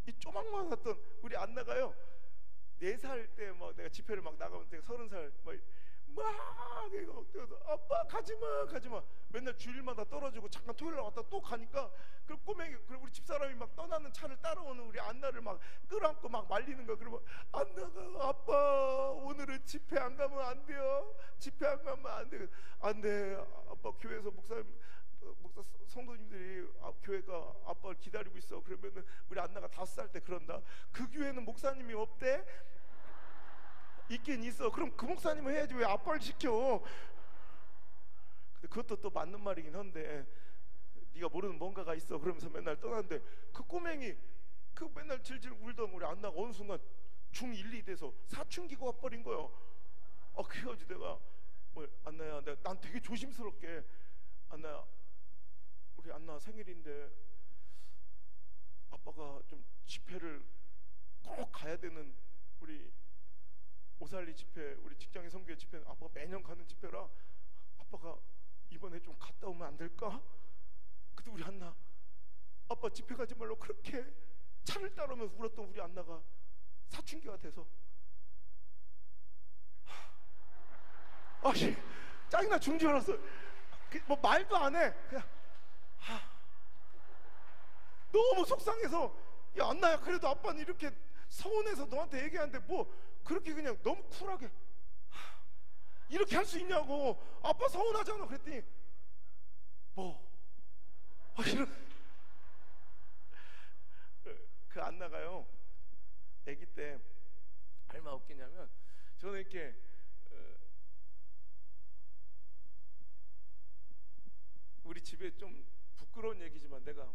이 조망만했던 우리 안나가요, 4살 때 막 내가 집회를 막 나가면 내가 30살 막 이거 아빠 가지마 맨날 주일마다 떨어지고 잠깐 토요일날 왔다 또 가니까 그 꼬맹이, 그리고 우리 집사람이 막 떠나는 차를 따라오는 우리 안나를 막 끌어안고 막 말리는 거야. 그러면 안나가 아빠 오늘은 집회 안 가면 안 돼요. 집회 안 가면 안 돼. 아빠 교회에서 목사 성도님들이 교회가 아빠를 기다리고 있어. 그러면은 우리 안나가 5살 때 그런다. 그 교회는 목사님이 없대. 있긴 있어. 그럼 그 목사님은 해야지 왜 아빠를 시켜. 근데 그것도 또 맞는 말이긴 한데, 네가 모르는 뭔가가 있어 그러면서 맨날 떠났는데, 그 꼬맹이 그 맨날 질질 울던 우리 안나가 어느 순간 중1, 2 돼서 사춘기가 와버린 거예요. 그래가지고 내가 안나야, 난 되게 조심스럽게, 안나야 우리 안나 생일인데 아빠가 좀 집회를 꼭 가야 되는, 우리 오살리 집회, 우리 직장인 선교회 집회는 아빠가 매년 가는 집회라 아빠가 이번에 좀 갔다 오면 안 될까? 근데 우리 안나 아빠 집회 가지 말라고 그렇게 차를 따르면서 울었던 우리 안나가 사춘기가 돼서 짜증나 죽는 줄 알았어. 뭐 말도 안 해. 그냥 너무 속상해서, 야 안나야, 그래도 아빠는 이렇게 서운해서 너한테 얘기하는데 뭐 그렇게 그냥 너무 쿨하게 이렇게 할 수 있냐고. 아빠 서운하잖아. 그랬더니 그 안나가요, 아기 때 얼마나 웃기냐면, 저는 이렇게 우리 집에 좀 부끄러운 얘기지만, 내가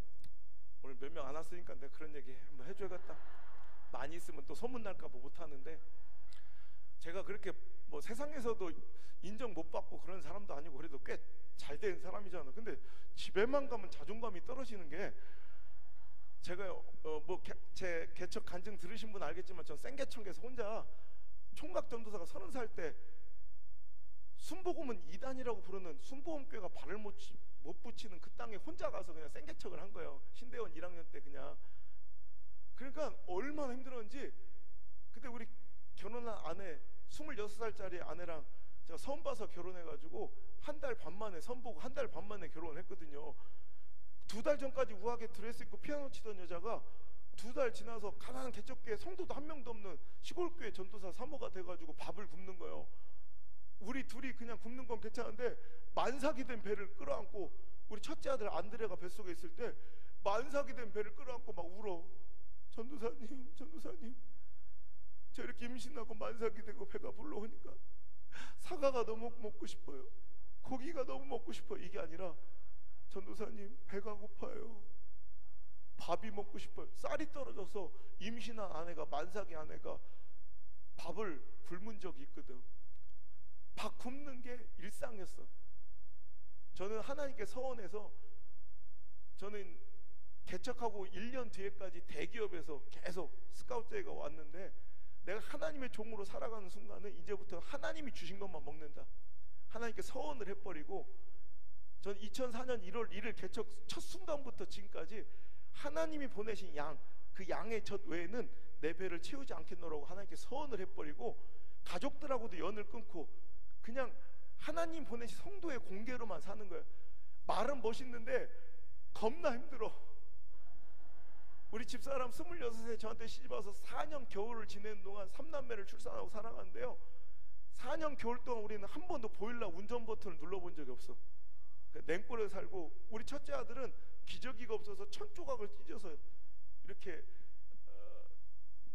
오늘 몇 명 안 왔으니까 내가 그런 얘기 한번 해줘야겠다. 많이 있으면 또 소문날까 봐 못하는데, 제가 그렇게 뭐 세상에서도 인정 못 받고 그런 사람도 아니고 그래도 꽤 잘 된 사람이잖아. 근데 집에만 가면 자존감이 떨어지는 게, 제가 제 개척 간증 들으신 분 알겠지만 전 생계청에서 혼자 총각 전도사가 30살 때 순복음은 이단이라고 부르는 순복음교회가 발을 못 붙이는 그 땅에 혼자 가서 그냥 생계척을 한 거예요. 신대원 1학년 때 그냥. 그러니까 얼마나 힘들었는지. 근데 우리 결혼한 아내, 26살짜리 아내랑 제가 처음 봐서 결혼해가지고 한 달 반 만에 선보고 한 달 반 만에 결혼했거든요. 2달 전까지 우아하게 드레스 입고 피아노 치던 여자가 2달 지나서 가난한 개척교회 성도도 한 명도 없는 시골교회 전도사 사모가 돼가지고 밥을 굽는 거예요. 우리 둘이 그냥 굽는 건 괜찮은데 만삭이 된 배를 끌어안고, 우리 첫째 아들 안드레가 뱃속에 있을 때 만삭이 된 배를 끌어안고 막 울어. 전도사님 저 이렇게 임신하고 만삭이 되고 배가 불러오니까 사과가 너무 먹고 싶어요. 고기가 너무 먹고 싶어요. 이게 아니라, 전도사님 배가 고파요. 밥이 먹고 싶어요. 쌀이 떨어져서 임신한 아내가, 만삭의 아내가 밥을 굶은 적이 있거든. 밥 굶는 게 일상이었어. 저는 하나님께 서원해서, 저는 개척하고 1년 뒤에까지 대기업에서 계속 스카우트제가 왔는데, 내가 하나님의 종으로 살아가는 순간은 이제부터 하나님이 주신 것만 먹는다. 하나님께 서원을 해버리고, 전 2004년 1월 1일 개척 첫 순간부터 지금까지 하나님이 보내신 양, 그 양의 젖 외에는 내 배를 채우지 않겠노라고 하나님께 서원을 해버리고, 가족들하고도 연을 끊고 그냥 하나님 보내신 성도의 공개로만 사는 거예요. 말은 멋있는데 겁나 힘들어. 우리 집사람 26세 저한테 시집와서 4년 겨울을 지내는 동안 3남매를 출산하고 살아가는데요, 4년 겨울 동안 우리는 한 번도 보일러 운전 버튼을 눌러본 적이 없어. 냉골에 살고, 우리 첫째 아들은 기저귀가 없어서 1000조각을 찢어서 이렇게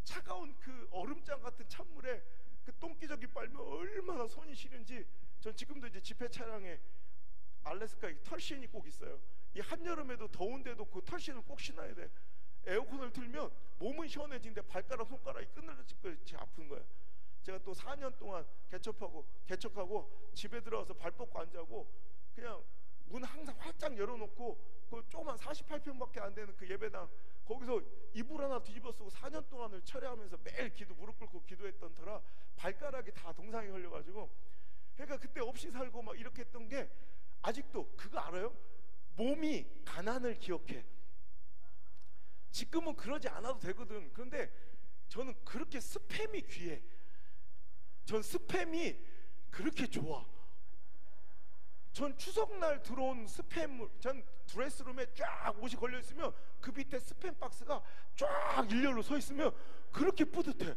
차가운 그 얼음장 같은 찬물에 그 똥기저귀 빨면 얼마나 손이 시린지. 전 지금도 이제 집회 차량에 알래스카 털신이 꼭 있어요. 이 한여름에도 더운데도 그 털신을 꼭 신어야 돼. 에어컨을 틀면 몸은 시원해지는데 발가락 손가락이 끊어지듯이 아픈 거야. 제가 또 4년 동안 개척하고 집에 들어와서 발 뻗고 안 자고 그냥 문 항상 활짝 열어놓고 그 조그만 48평밖에 안 되는 그 예배당 거기서 이불 하나 뒤집어 쓰고 4년 동안을 철회하면서 매일 무릎 꿇고 기도했던 터라 발가락이 다 동상이 걸려가지고, 그러니까 그때 없이 살고 막 이렇게 했던 게 아직도 그거 알아요? 몸이 가난을 기억해. 지금은 그러지 않아도 되거든. 그런데 저는 그렇게 스팸이 귀해. 전 스팸이 그렇게 좋아. 전 추석날 들어온 스팸, 전 드레스룸에 쫙 옷이 걸려있으면 그 밑에 스팸 박스가 쫙 일렬로 서 있으면 그렇게 뿌듯해.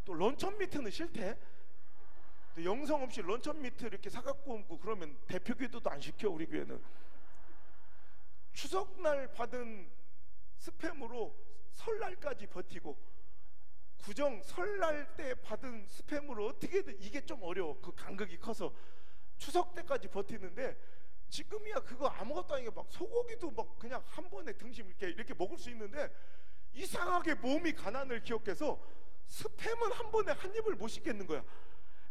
또 런천 미트는 싫대. 영성 없이 런천 미트 이렇게 사갖고 오고 그러면 대표 기도도 안 시켜. 우리 교회는 추석날 받은 스팸으로 설날까지 버티고, 구정 설날 때 받은 스팸으로 어떻게든, 이게 좀 어려워. 그 간극이 커서 추석 때까지 버티는데, 지금이야 그거 아무것도 아니게 막 소고기도 막 그냥 한 번에 등심 이렇게 먹을 수 있는데, 이상하게 몸이 가난을 기억해서 스팸은 한 번에 한 입을 못 씹겠는 거야.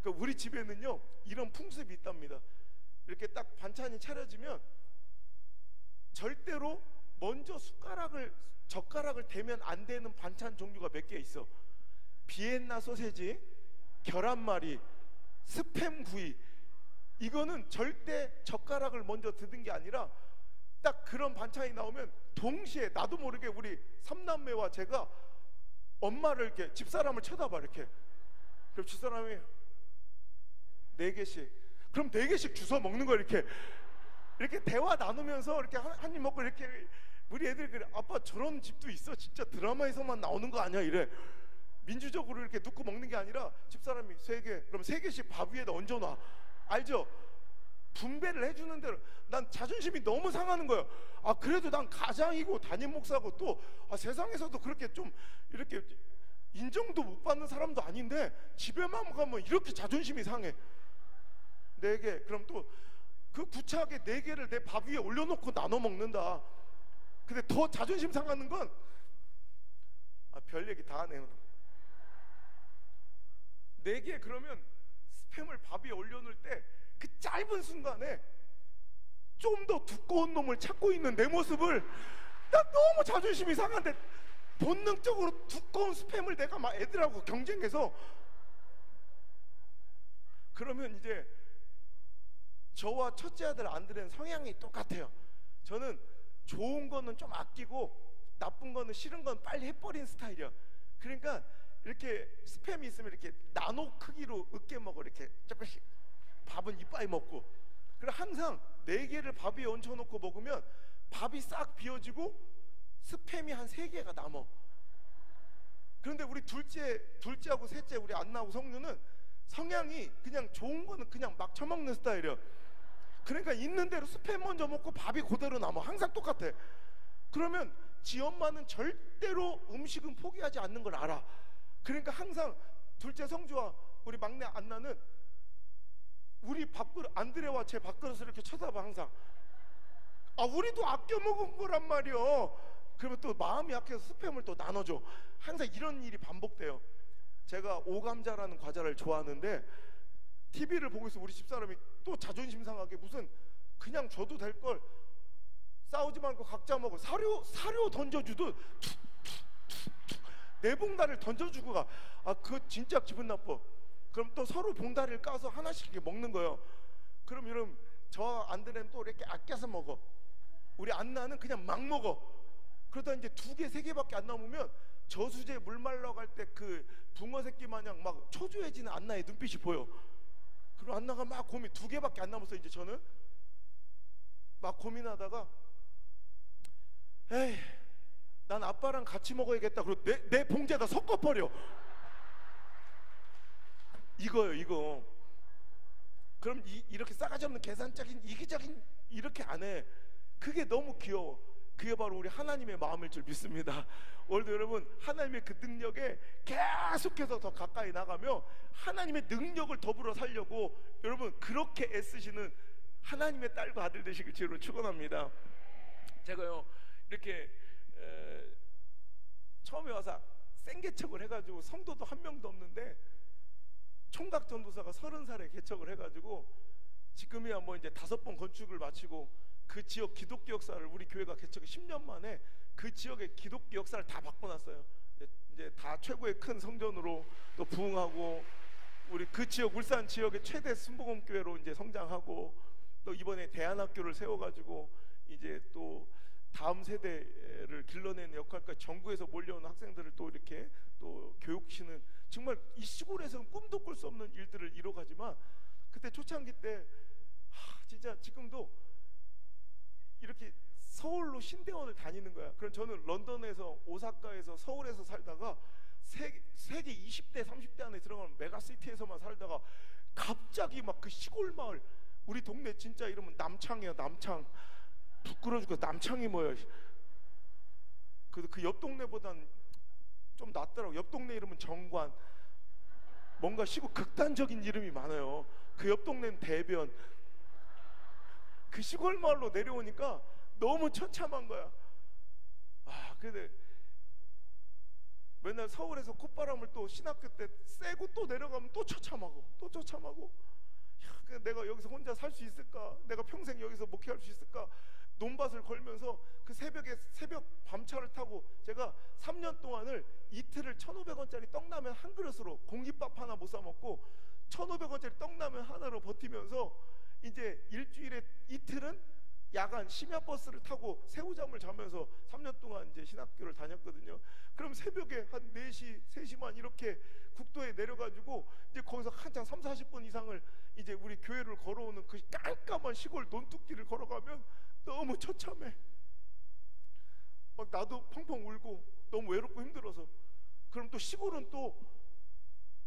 그러니까 우리 집에는요 이런 풍습이 있답니다. 이렇게 딱 반찬이 차려지면 절대로 먼저 젓가락을 대면 안 되는 반찬 종류가 몇 개 있어. 비엔나 소세지, 계란말이, 스팸 구이. 이거는 절대 젓가락을 먼저 드는 게 아니라 딱 그런 반찬이 나오면 동시에 나도 모르게 우리 삼남매와 제가 엄마를 이렇게, 집사람을 쳐다봐 이렇게. 그럼 집사람이 4개씩, 그럼 4개씩 주워 먹는 거. 이렇게 대화 나누면서 이렇게 한 입 먹고 이렇게. 우리 애들이 그래, 아빠 저런 집도 있어? 진짜 드라마에서만 나오는 거 아니야? 이래. 민주적으로 이렇게 눕고 먹는 게 아니라 집사람이 3개, 그럼 3개씩 밥 위에다 얹어놔. 알죠? 분배를 해주는 대로. 난 자존심이 너무 상하는 거예요. 아 그래도 난 가장이고 담임 목사고 또 세상에서도 그렇게 좀 이렇게 인정도 못 받는 사람도 아닌데 집에만 가면 이렇게 자존심이 상해. 4개, 그럼 또 그 구차하게 4개를 내 밥 위에 올려놓고 나눠 먹는다. 근데 더 자존심 상하는 건, 별 얘기 다 하네요. 4개 그러면 스팸을 밥 위에 올려놓을 때 그 짧은 순간에 좀 더 두꺼운 놈을 찾고 있는 내 모습을, 나 너무 자존심이 상한데 본능적으로 두꺼운 스팸을 내가 막 애들하고 경쟁해서, 그러면 이제 저와 첫째 아들 안드레는 성향이 똑같아요. 저는 좋은 거는 좀 아끼고 나쁜 거는, 싫은 건 빨리 해버린 스타일이야. 그러니까 이렇게 스팸이 있으면 이렇게 나노 크기로 으깨 먹어. 이렇게 조금씩. 밥은 이빠이 먹고. 그래 항상 4개를 밥 위에 얹혀놓고 먹으면 밥이 싹 비워지고 스팸이 한 3개가 남어. 그런데 우리 둘째하고 셋째, 우리 안나하고 성유는 성향이 그냥 좋은 거는 그냥 막 처먹는 스타일이야. 그러니까 있는 대로 스팸 먼저 먹고 밥이 그대로 남아. 항상 똑같아. 그러면 지 엄마는 절대로 음식은 포기하지 않는 걸 알아. 그러니까 항상 둘째 성주와 우리 막내 안나는 우리 밥그릇, 안드레와 제 밥그릇을 이렇게 쳐다봐 항상. 우리도 아껴 먹은 거란 말이요. 그러면 또 마음이 약해서 스팸을 또 나눠줘. 항상 이런 일이 반복돼요. 제가 오감자라는 과자를 좋아하는데 TV를 보고 있어 우리 집사람이 또 자존심 상하게 무슨 그냥 줘도 될 걸 싸우지 말고 각자 먹어. 사료 던져주듯 내 봉다리를 던져주고 가. 그거 진짜 기분 나빠. 그럼 또 서로 봉다리를 까서 하나씩 이렇게 먹는 거예요. 그럼 여러분, 저 안드레는 또 이렇게 아껴서 먹어. 우리 안나는 그냥 막 먹어. 그러다 이제 2개, 3개밖에 안 남으면 저수지에 물 말러 갈 때 그 붕어 새끼 마냥 막 초조해지는 안나의 눈빛이 보여. 그리고 안나가 막 2개밖에 안 남았어. 이제 저는 막 고민하다가, 에이, 난 아빠랑 같이 먹어야겠다. 그리고 내 봉지에다 섞어버려. 이거요, 이거. 그럼 이렇게 싸가지 없는 계산적인 이기적인 이렇게 안 해. 그게 너무 귀여워. 그게 바로 우리 하나님의 마음일 줄 믿습니다. 오늘도 여러분 하나님의 그 능력에 계속해서 더 가까이 나가며 하나님의 능력을 더불어 살려고 여러분 그렇게 애쓰시는 하나님의 딸과 아들 되시길 주로 축원합니다. 제가요 이렇게 처음에 와서 생개척을 해가지고 성도도 한 명도 없는데 총각 전도사가 30살에 개척을 해가지고 지금이야 뭐 이제 5번 건축을 마치고 그 지역 기독교 역사를 우리 교회가 개척해 10년 만에 그 지역의 기독교 역사를 다 바꿔놨어요. 이제 다 최고의 큰 성전으로 또 부흥하고 우리 그 지역 울산 지역의 최대 순복음 교회로 이제 성장하고 또 이번에 대안학교를 세워가지고 이제 또 다음 세대를 길러내는 역할까지 전국에서 몰려오는 학생들을 또 이렇게 또 교육시는 정말 이 시골에서는 꿈도 꿀 수 없는 일들을 이뤄가지만 그때 초창기 때 진짜 지금도 이렇게 서울로 신대원을 다니는 거야. 그럼 저는 런던에서 오사카에서 서울에서 살다가 세계 20대 30대 안에 들어가는 메가시티에서만 살다가 갑자기 막 그 시골 마을 우리 동네 진짜 이름은 남창이야. 남창. 부끄러워 죽겠어. 남창이 뭐야. 그 옆 동네보단 좀 낫더라고. 옆 동네 이름은 정관. 뭔가 시골 극단적인 이름이 많아요. 그 옆 동네는 대변. 그 시골 마을로 내려오니까 너무 처참한 거야. 근데 맨날 서울에서 콧바람을 또 신학교 때 쐬고 또 내려가면 또 처참하고 또 처참하고. 내가 여기서 혼자 살 수 있을까? 내가 평생 여기서 목회할 수 있을까? 논밭을 걸면서 그 새벽 밤차를 타고 제가 3년 동안을 이틀을 1,500원짜리 떡라면 한 그릇으로 공깃밥 하나 못 사 먹고 1,500원짜리 떡라면 하나로 버티면서 이제 일주일에 이틀은 야간 심야버스를 타고 새우잠을 자면서 3년 동안 이제 신학교를 다녔거든요. 그럼 새벽에 한 4시, 3시만 이렇게 국도에 내려가지고 이제 거기서 한참 30-40분 이상을 이제 우리 교회를 걸어오는 그 깜깜한 시골 논뚝길을 걸어가면 너무 처참해. 막 나도 펑펑 울고 너무 외롭고 힘들어서. 그럼 또 시골은 또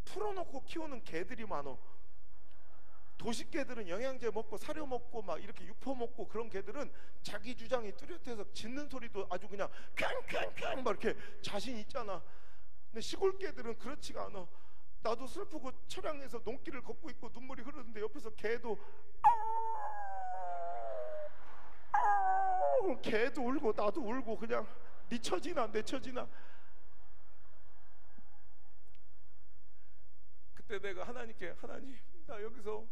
풀어놓고 키우는 개들이 많어. 도시 개들은 영양제 먹고 사료 먹고 막 이렇게 육포 먹고 그런 개들은 자기 주장이 뚜렷해서 짖는 소리도 아주 그냥 쾅쾅쾅 막 이렇게 자신 있잖아. 근데 시골 개들은 그렇지가 않아. 나도 슬프고 차량에서 논길을 걷고 있고 눈물이 흐르는데 옆에서 개도 개도 울고 나도 울고 그냥 네 처지나 내 처지나. 그때 내가 하나님께 하나님 나 여기서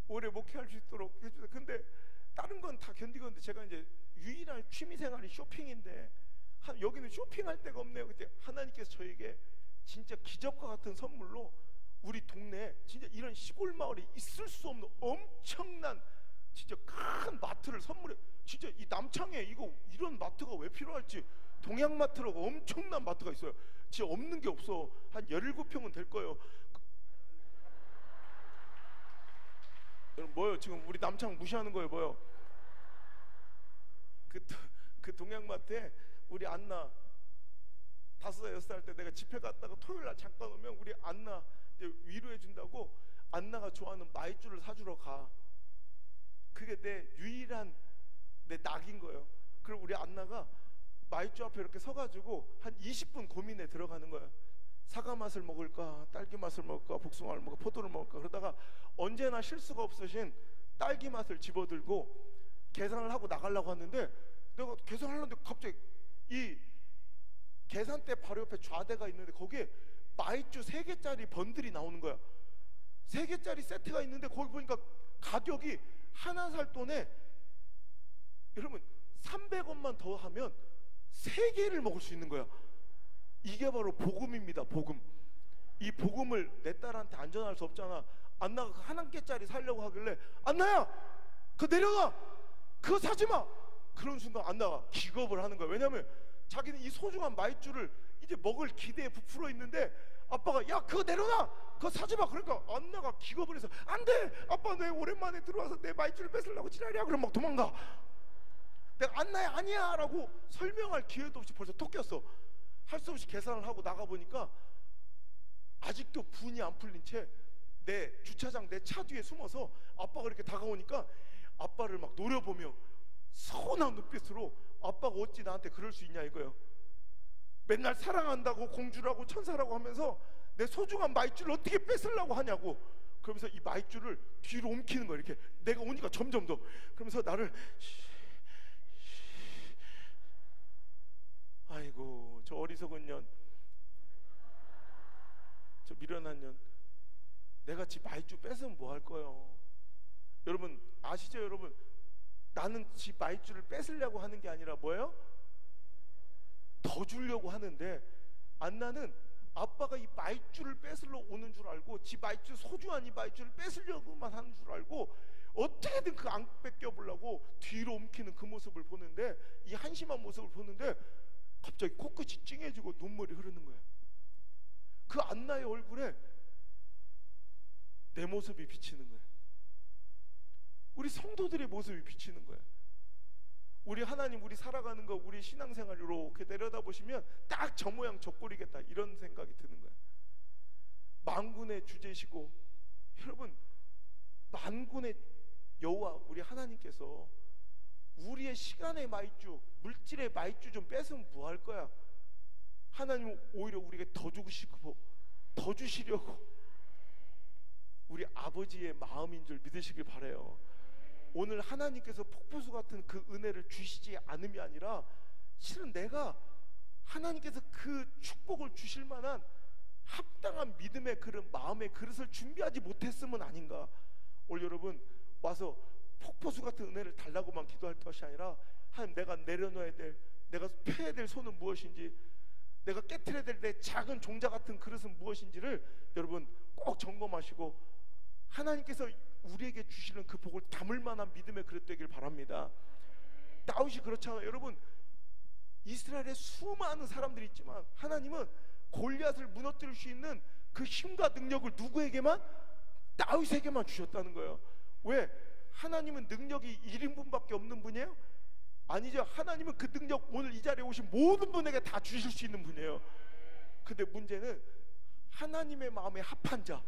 오래 목회할 수 있도록 해주세요. 근데 다른 건 다 견디건데 제가 이제 유일한 취미생활이 쇼핑인데 여기는 쇼핑할 데가 없네요. 그때 하나님께서 저에게 진짜 기적과 같은 선물로 우리 동네에 진짜 이런 시골 마을에 있을 수 없는 엄청난 진짜 큰 마트를 선물해. 진짜 이 남창에 이런 마트가 왜 필요할지 동양마트라고 엄청난 마트가 있어요. 진짜 없는 게 없어. 한 17평은 될 거예요. 뭐요? 지금 우리 남창 무시하는 거예요? 뭐요? 그 동양마트에 우리 안나 5살 6살 때 내가 집회 갔다가 토요일날 잠깐 오면 우리 안나 이제 위로해 준다고 안나가 좋아하는 마이쮸를 사주러 가. 그게 내 유일한 내 낙인 거예요. 그리고 우리 안나가 마이쮸 앞에 이렇게 서가지고 한 20분 고민에 들어가는 거예요. 사과 맛을 먹을까, 딸기 맛을 먹을까, 복숭아를 먹을까, 포도를 먹을까. 그러다가 언제나 실수가 없으신 딸기 맛을 집어들고 계산을 하고 나가려고 하는데 내가 계산하려는데 갑자기 이 계산대 바로 옆에 좌대가 있는데 거기에 마이쮸 3개짜리 번들이 나오는 거야. 3개짜리 세트가 있는데 거기 보니까 가격이 하나 살 돈에 여러분 300원만 더 하면 3개를 먹을 수 있는 거야. 이게 바로 복음입니다. 복음. 이 복음을 내 딸한테 안전할 수 없잖아. 안나가 한 개짜리 사려고 하길래 안나야 그거 내려놔, 그거 사지마. 그런 순간 안나가 기겁을 하는 거야. 왜냐면 자기는 이 소중한 마이쮸를 이제 먹을 기대에 부풀어 있는데 아빠가 야 그거 내려놔, 그거 사지마. 그러니까 안나가 기겁을 해서 안돼 아빠 내 오랜만에 들어와서 내 마이쮸를 뺏으려고 지랄이야. 그럼 막 도망가. 내가 안나야 아니야 라고 설명할 기회도 없이 벌써 톡 꼈어. 할 수 없이 계산을 하고 나가보니까 아직도 분이 안 풀린 채 내 주차장 내 차 뒤에 숨어서 아빠가 이렇게 다가오니까 아빠를 막 노려보며 서운한 눈빛으로 아빠가 어찌 나한테 그럴 수 있냐 이거예요. 맨날 사랑한다고 공주라고 천사라고 하면서 내 소중한 마이쮸를 어떻게 뺏으려고 하냐고. 그러면서 이 마이쮸를 뒤로 옮기는 거야. 이렇게 내가 오니까 점점 더. 그러면서 나를 아이고 저 어리석은 년, 저 미련한 년, 내가 지 마이쮸 뺏으면 뭐 할 거예요? 여러분 아시죠? 여러분 나는 지 마이쮸를 뺏으려고 하는 게 아니라 뭐예요? 더 주려고 하는데 안나는 아빠가 이 마이쮸를 뺏으러 오는 줄 알고 지 마이쮸, 소중한 이 마이쮸를 뺏으려고만 하는 줄 알고 어떻게든 그 안 뺏겨보려고 뒤로 옮기는 그 모습을 보는데, 이 한심한 모습을 보는데 갑자기 코끝이 찡해지고 눈물이 흐르는 거예요. 그 안나의 얼굴에 내 모습이 비치는 거예요. 우리 성도들의 모습이 비치는 거예요. 우리 하나님, 우리 살아가는 거, 우리 신앙생활 이렇게 내려다보시면 딱 저 모양 저 꼴이겠다 이런 생각이 드는 거예요. 만군의 주제시고, 여러분 만군의 여호와 우리 하나님께서 우리의 시간의 마이쮸, 물질의 마이쮸 좀 뺏으면 뭐 할 거야? 하나님은 오히려 우리에게 더 주시고 더 주시려고 우리 아버지의 마음인 줄 믿으시길 바라요. 오늘 하나님께서 폭포수 같은 그 은혜를 주시지 않음이 아니라 실은 내가 하나님께서 그 축복을 주실 만한 합당한 믿음의 그릇, 마음의 그릇을 준비하지 못했으면 아닌가. 오늘 여러분 와서 폭포수 같은 은혜를 달라고만 기도할 것이 아니라, 하나님 내가 내려놓아야 될, 내가 펴야 될 손은 무엇인지, 내가 깨트려야 될 내 작은 종자 같은 그릇은 무엇인지를 여러분 꼭 점검하시고 하나님께서 우리에게 주시는 그 복을 담을 만한 믿음의 그릇 되길 바랍니다. 다윗이 그렇잖아요. 여러분 이스라엘에 수많은 사람들이 있지만 하나님은 골리앗을 무너뜨릴 수 있는 그 힘과 능력을 누구에게만? 다윗에게만 주셨다는 거예요. 왜? 하나님은 능력이 1인분밖에 없는 분이에요? 아니죠. 하나님은 그 능력 오늘 이 자리에 오신 모든 분에게 다 주실 수 있는 분이에요. 근데 문제는 하나님의 마음에 합한 자,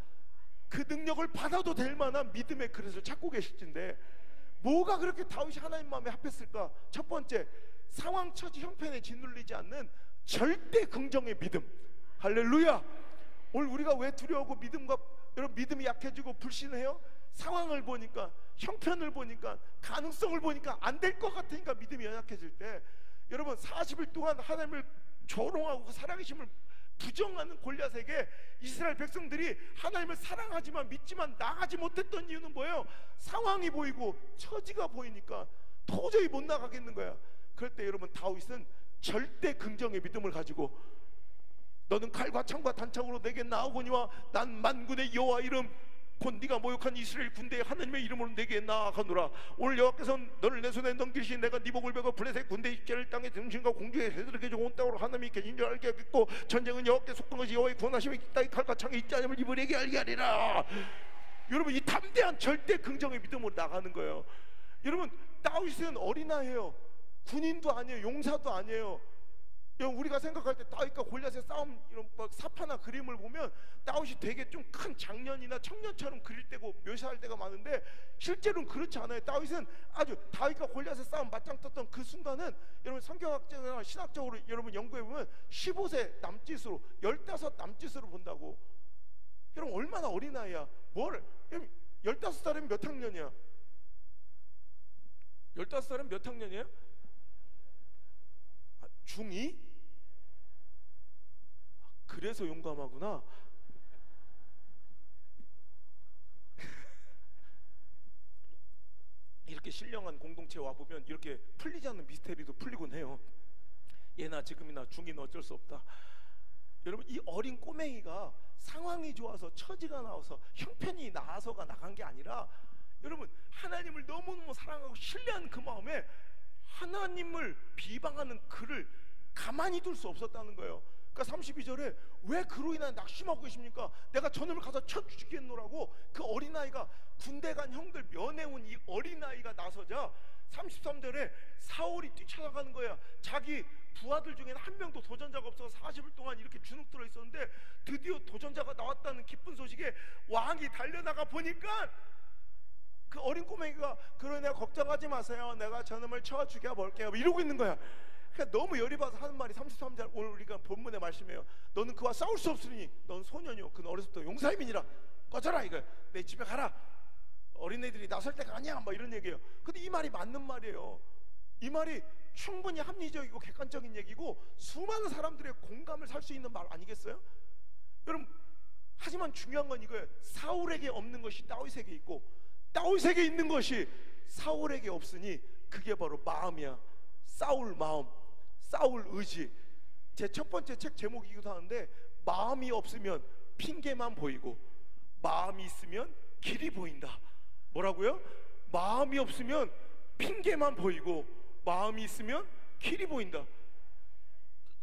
그 능력을 받아도 될 만한 믿음의 그릇을 찾고 계실진데, 뭐가 그렇게 다윗이 하나님 마음에 합했을까? 첫 번째, 상황 처지 형편에 짓눌리지 않는 절대 긍정의 믿음. 할렐루야. 오늘 우리가 왜 두려워하고 여러분 믿음이 약해지고 불신해요? 상황을 보니까, 형편을 보니까, 가능성을 보니까 안 될 것 같으니까 믿음이 연약해질 때, 여러분 40일 동안 하나님을 조롱하고 그 살아계심을 부정하는 골리앗에게 이스라엘 백성들이 하나님을 사랑하지만 믿지만 나가지 못했던 이유는 뭐예요? 상황이 보이고 처지가 보이니까 도저히 못 나가겠는 거야. 그럴 때 여러분 다윗은 절대 긍정의 믿음을 가지고, 너는 칼과 창과 단창으로 내게 나아오거니와 난 만군의 여호와 이름 곧 네가 모욕한 이스라엘 군대의 하나님의 이름으로 내게 나아가노라. 오늘 여호와께서 너를 내 손에 넘기시니 내가 네 목을 베고 블레셋 군대 입제를 땅에 등신과 공중에 새들에게 주고 온 땅으로 하나님이 계신 줄 알게 하겠고, 전쟁은 여호와께 속한 것이 여호와의 권하심이 땅의 칼과 창에 있지 않음을 이분에게 알게 하리라. 여러분 이 담대한 절대 긍정의 믿음으로 나가는 거예요. 여러분 다윗은 어린아이예요. 군인도 아니에요. 용사도 아니에요. 우리가 생각할 때 다윗과 골리앗의 싸움, 이런 사파나 그림을 보면 다윗이 되게 좀 큰 장년이나 청년처럼 그릴 때고 묘사할 때가 많은데, 실제로는 그렇지 않아요. 다윗은 아주 다윗과 골리앗의 싸움 맞짱 떴던 그 순간은 여러분 성경학적이나 신학적으로 여러분 연구해 보면 15세 남짓으로 15 남짓으로 본다고. 여러분 얼마나 어린아이야. 뭘 15살이면 몇 학년이야? 15살이면 몇 학년이에요? 중2? 그래서 용감하구나. 이렇게 신령한 공동체에 와보면 이렇게 풀리지 않는 미스테리도 풀리곤 해요. 예나 지금이나 중2는 어쩔 수 없다. 여러분 이 어린 꼬맹이가 상황이 좋아서 처지가 나와서 형편이 나아서가 나간 게 아니라, 여러분 하나님을 너무너무 사랑하고 신뢰하는 그 마음에 하나님을 비방하는 그를 가만히 둘 수 없었다는 거예요. 그러니까 32절에 왜 그로 인하여 낙심하고 계십니까? 내가 저놈을 가서 쳐 죽이겠노라고 그 어린아이가, 군대 간 형들 면회온 이 어린아이가 나서자 33절에 사울이 뛰쳐나가는 거야. 자기 부하들 중에는 한 명도 도전자가 없어서 40일 동안 이렇게 주눅 들어 있었는데 드디어 도전자가 나왔다는 기쁜 소식에 왕이 달려나가 보니까 그 그 어린 꼬맹이가 그러니 내가 걱정하지 마세요, 내가 저놈을 쳐 죽여볼게요 이러고 있는 거야. 그러니까 너무 열이 받아서 하는 말이 33절 오늘 우리가 본문의 말씀이에요. 너는 그와 싸울 수 없으니 넌 소년이요 그는 어려서부터 용사의 민이라. 꺼져라 이거야. 내 집에 가라. 어린애들이 나설 때가 아니야 막 이런 얘기예요. 근데 이 말이 맞는 말이에요. 이 말이 충분히 합리적이고 객관적인 얘기고 수많은 사람들의 공감을 살 수 있는 말 아니겠어요? 여러분, 하지만 중요한 건 이거예요. 사울에게 없는 것이 다윗에게 있고 다윗에게 있는 것이 사울에게 없으니 그게 바로 마음이야. 사울 마음, 사울 의지. 제 첫 번째 책 제목이기도 하는데, 마음이 없으면 핑계만 보이고 마음이 있으면 길이 보인다. 뭐라고요? 마음이 없으면 핑계만 보이고 마음이 있으면 길이 보인다.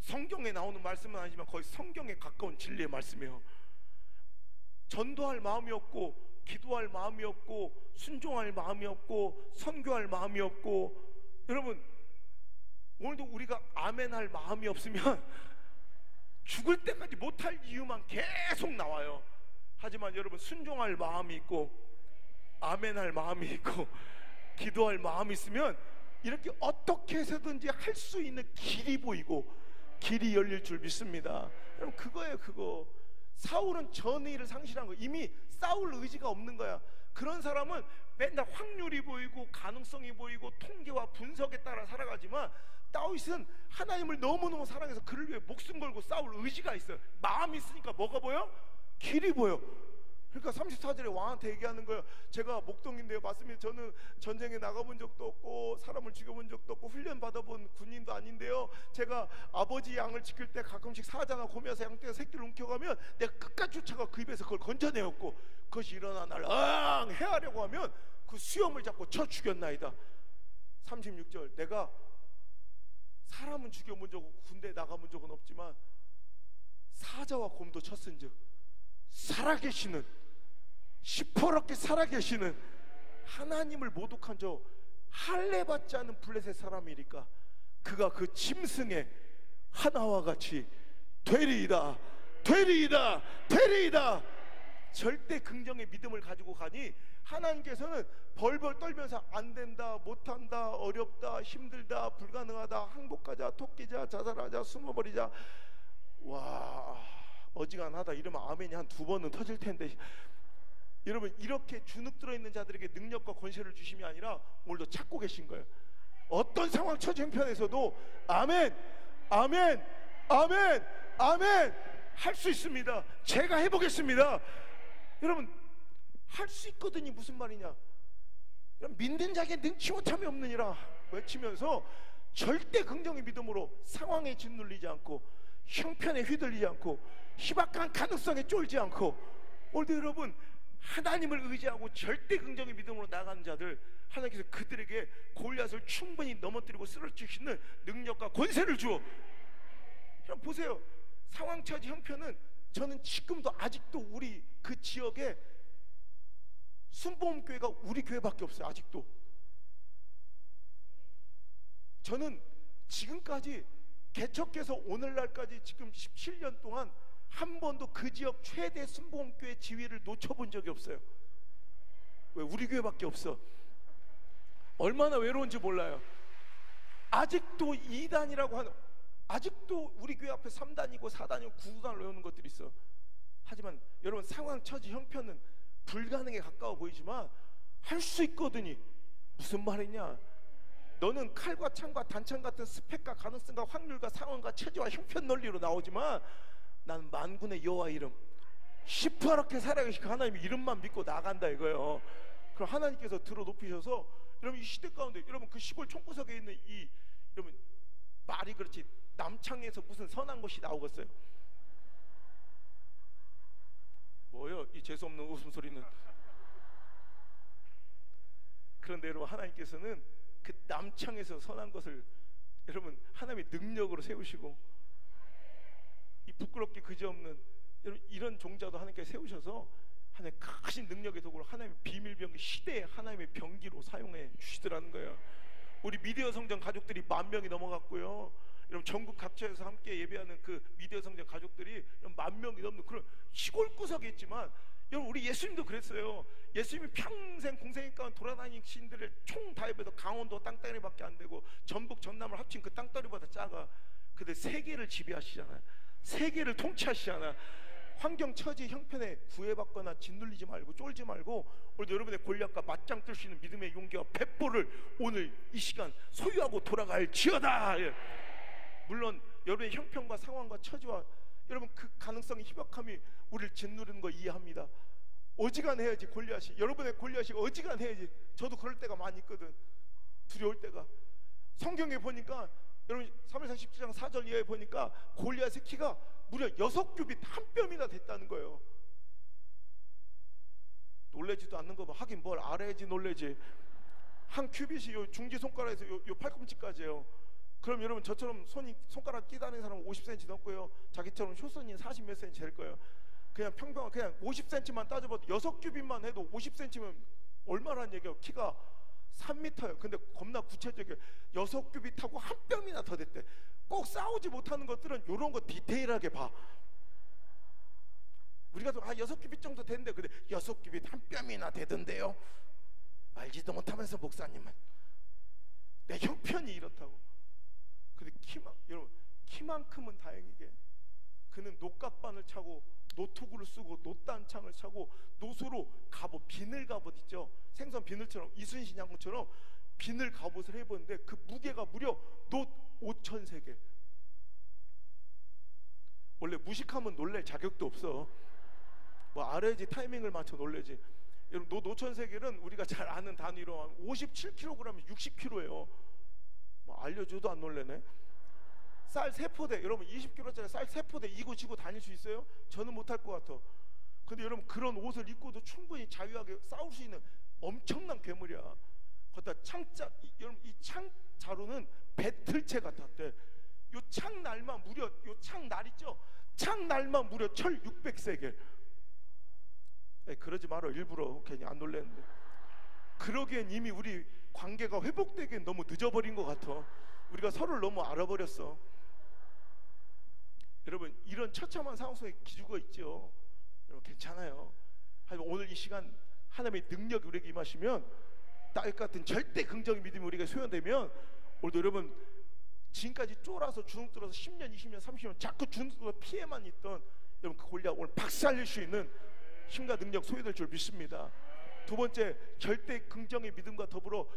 성경에 나오는 말씀은 아니지만 거의 성경에 가까운 진리의 말씀이에요. 전도할 마음이 없고 기도할 마음이 없고 순종할 마음이 없고 선교할 마음이 없고, 여러분 오늘도 우리가 아멘할 마음이 없으면 죽을 때까지 못할 이유만 계속 나와요. 하지만 여러분, 순종할 마음이 있고 아멘할 마음이 있고 기도할 마음이 있으면 이렇게 어떻게 해서든지 할 수 있는 길이 보이고 길이 열릴 줄 믿습니다. 여러분, 그거예요. 그거. 사울은 전의를 상실한 거예요. 이미 싸울 의지가 없는 거야. 그런 사람은 맨날 확률이 보이고 가능성이 보이고 통계와 분석에 따라 살아가지만, 다윗은 하나님을 너무너무 사랑해서 그를 위해 목숨 걸고 싸울 의지가 있어요. 마음이 있으니까 뭐가 보여? 길이 보여. 그러니까 34절에 왕한테 얘기하는 거예요. 제가 목동인데요, 맞습니다. 저는 전쟁에 나가본 적도 없고 사람을 죽여본 적도 없고 훈련 받아본 군인도 아닌데요, 제가 아버지 양을 지킬 때 가끔씩 사자나 곰에서 양떼가 새끼를 움켜가면 내가 끝까지 쫓아가 그 입에서 그걸 건져내었고, 그것이 일어나 나를 해하려고 하면 그 수염을 잡고 쳐 죽였나이다. 36절, 내가 사람은 죽여본 적 없고 군대에 나가본 적은 없지만 사자와 곰도 쳤은즉 살아계시는, 시퍼렇게 살아계시는 하나님을 모독한 저 할례받지 않은 블레셋 사람이니까 그가 그 짐승의 하나와 같이 되리이다, 되리이다, 되리이다. 절대 긍정의 믿음을 가지고 가니 하나님께서는 벌벌 떨면서 안 된다, 못한다, 어렵다, 힘들다, 불가능하다, 항복하자, 토끼자, 자살하자, 숨어버리자, 와 어지간하다 이러면 아멘이 한 2번은 터질 텐데, 여러분 이렇게 주눅 들어있는 자들에게 능력과 권세를 주심이 아니라 오늘도 찾고 계신 거예요. 어떤 상황 처지형편에서도 아멘, 아멘, 아멘, 아멘 할 수 있습니다. 제가 해보겠습니다. 여러분, 할 수 있거든요. 무슨 말이냐? 믿는 자에게 능치 못함이 없느니라 외치면서 절대 긍정의 믿음으로 상황에 짓눌리지 않고 형편에 휘둘리지 않고 희박한 가능성에 쫄지 않고, 오늘도 여러분 하나님을 의지하고 절대 긍정의 믿음으로 나가는 자들, 하나님께서 그들에게 골리앗을 충분히 넘어뜨리고 쓰러질 수 있는 능력과 권세를 주어. 그럼 보세요. 상황 처지 형편은, 저는 지금도 아직도 우리 그 지역에 순복음교회가 우리 교회밖에 없어요. 아직도. 저는 지금까지 개척해서 오늘날까지 지금 17년 동안 한 번도 그 지역 최대 순복음교회 지위를 놓쳐본 적이 없어요. 왜? 우리 교회밖에 없어. 얼마나 외로운지 몰라요. 아직도 2단이라고 하는, 아직도 우리 교회 앞에 3단이고 4단이고 9단을 외우는 것들이 있어. 하지만 여러분, 상황 처지 형편은 불가능에 가까워 보이지만 할 수 있거든요. 무슨 말이냐? 너는 칼과 창과 단창 같은 스펙과 가능성과 확률과 상황과 체제와 형편 논리로 나오지만 나는 만군의 여호와 이름, 시퍼렇게 살아계신 하나님의 이름만 믿고 나간다 이거예요. 그럼 하나님께서 들어 높이셔서, 여러분 이 시대 가운데, 여러분 그 시골 총구석에 있는 이, 여러분 말이 그렇지, 남창에서 무슨 선한 것이 나오겠어요? 뭐요? 이 재수없는 웃음소리는. 그런데 여러분, 하나님께서는 그 남창에서 선한 것을 여러분 하나님의 능력으로 세우시고, 이 부끄럽게 그지없는 여러분 이런 종자도 하나님께서 세우셔서 하나님의 크신 능력의 도구로 하나님의 비밀병기, 시대의 하나님의 병기로 사용해 주시더라는 거예요. 우리 미디어 성전 가족들이 10,000명이 넘어갔고요. 여러분 전국 각처에서 함께 예배하는 그 미디어 성전 가족들이 10,000명이 넘는 그런 시골 구석에 있지만 여러분 우리 예수님도 그랬어요. 예수님이 평생 공생애가 돌아다니신 데를 총 다 해봐도 강원도 땅덩어리밖에 안 되고 전북 전남을 합친 그 땅덩어리보다 작아. 근데 세계를 지배하시잖아요. 세계를 통치하시잖아요. 환경, 처지, 형편에 구애받거나 짓눌리지 말고 쫄지 말고 오늘 여러분의 골리앗과 맞짱 뜰 수 있는 믿음의 용기와 백보를 오늘 이 시간 소유하고 돌아갈 지어다. 물론 여러분의 형편과 상황과 처지와 여러분 그 가능성의 희박함이 우리를 짓누르는 거 이해합니다. 어지간해야지 골리앗이, 여러분의 골리앗이 어지간해야지. 저도 그럴 때가 많이 있거든. 두려울 때가. 성경에 보니까 여러분 사무엘상 17장 4절 이하에 보니까 골리앗의 키가 무려 6규빗 한 뼘이나 됐다는 거예요. 놀래지도 않는 거 봐. 하긴 뭘 알아야지 놀래지. 한 큐빗이 요 중지손가락에서 요 팔꿈치까지예요. 그럼 여러분 저처럼 손가락 끼다니는 사람은 50cm 넘고요, 자기처럼 효선이 40 몇 cm 될 거예요. 그냥 평범한 그냥 50cm만 따져봐도 6규빗만 해도 50cm면 얼마라는 얘기예요. 키가 3m예요. 근데 겁나 구체적이에요. 6규빗하고 한 뼘이나 더 됐대. 꼭 싸우지 못하는 것들은 이런 거 디테일하게 봐. 우리가 또 6규빗 정도 되는데, 근데 6규빗 한 뼘이나 되던데요. 알지도 못하면서 목사님은 내 형편이 이렇다고. 근데 여러분 키만큼은 다행이게 그는 녹각반을 차고 노토구를 쓰고 노단창을 차고 노소로 갑옷, 비늘 갑옷 있죠. 생선 비늘처럼 이순신 장군처럼 비늘 갑옷을 해보는데 그 무게가 무려 놋 5,000세겔. 원래 무식하면 놀랄 자격도 없어. 뭐 알아야지 타이밍을 맞춰 놀래지. 여러분 놋 5,000세겔은 우리가 잘 아는 단위로 57kg이면 60kg예요. 뭐 알려줘도 안 놀래네. 쌀 3포대, 여러분 20kg짜리 쌀 3포대 이고 지고 다닐 수 있어요? 저는 못할 것 같아. 근데 여러분 그런 옷을 입고도 충분히 자유하게 싸울 수 있는 엄청난 괴물이야. 거기다 창자, 여러분 이 창자루는 배틀체 같았대. 요 창날만 무려, 요 창날 있죠? 창날만 무려 철 600세겔. 그러지 말어. 일부러 괜히 안 놀랬는데. 그러기엔 이미 우리 관계가 회복되기엔 너무 늦어버린 것 같아. 우리가 서로를 너무 알아버렸어. 여러분 이런 처참한 상황 속에 기죽어 있죠. 여러분 괜찮아요. 하지만 오늘 이 시간 하나님의 능력이 우리에게 임하시면 딸 같은 절대 긍정의 믿음이 우리에게 소연되면 오늘도 여러분 지금까지 쫄아서 주눅 들어서 10년, 20년, 30년 자꾸 주눅 들어서 피해만 있던 여러분 그 골리앗 오늘 박살낼 수 있는 힘과 능력 소유될 줄 믿습니다. 두 번째, 절대 긍정의 믿음과 더불어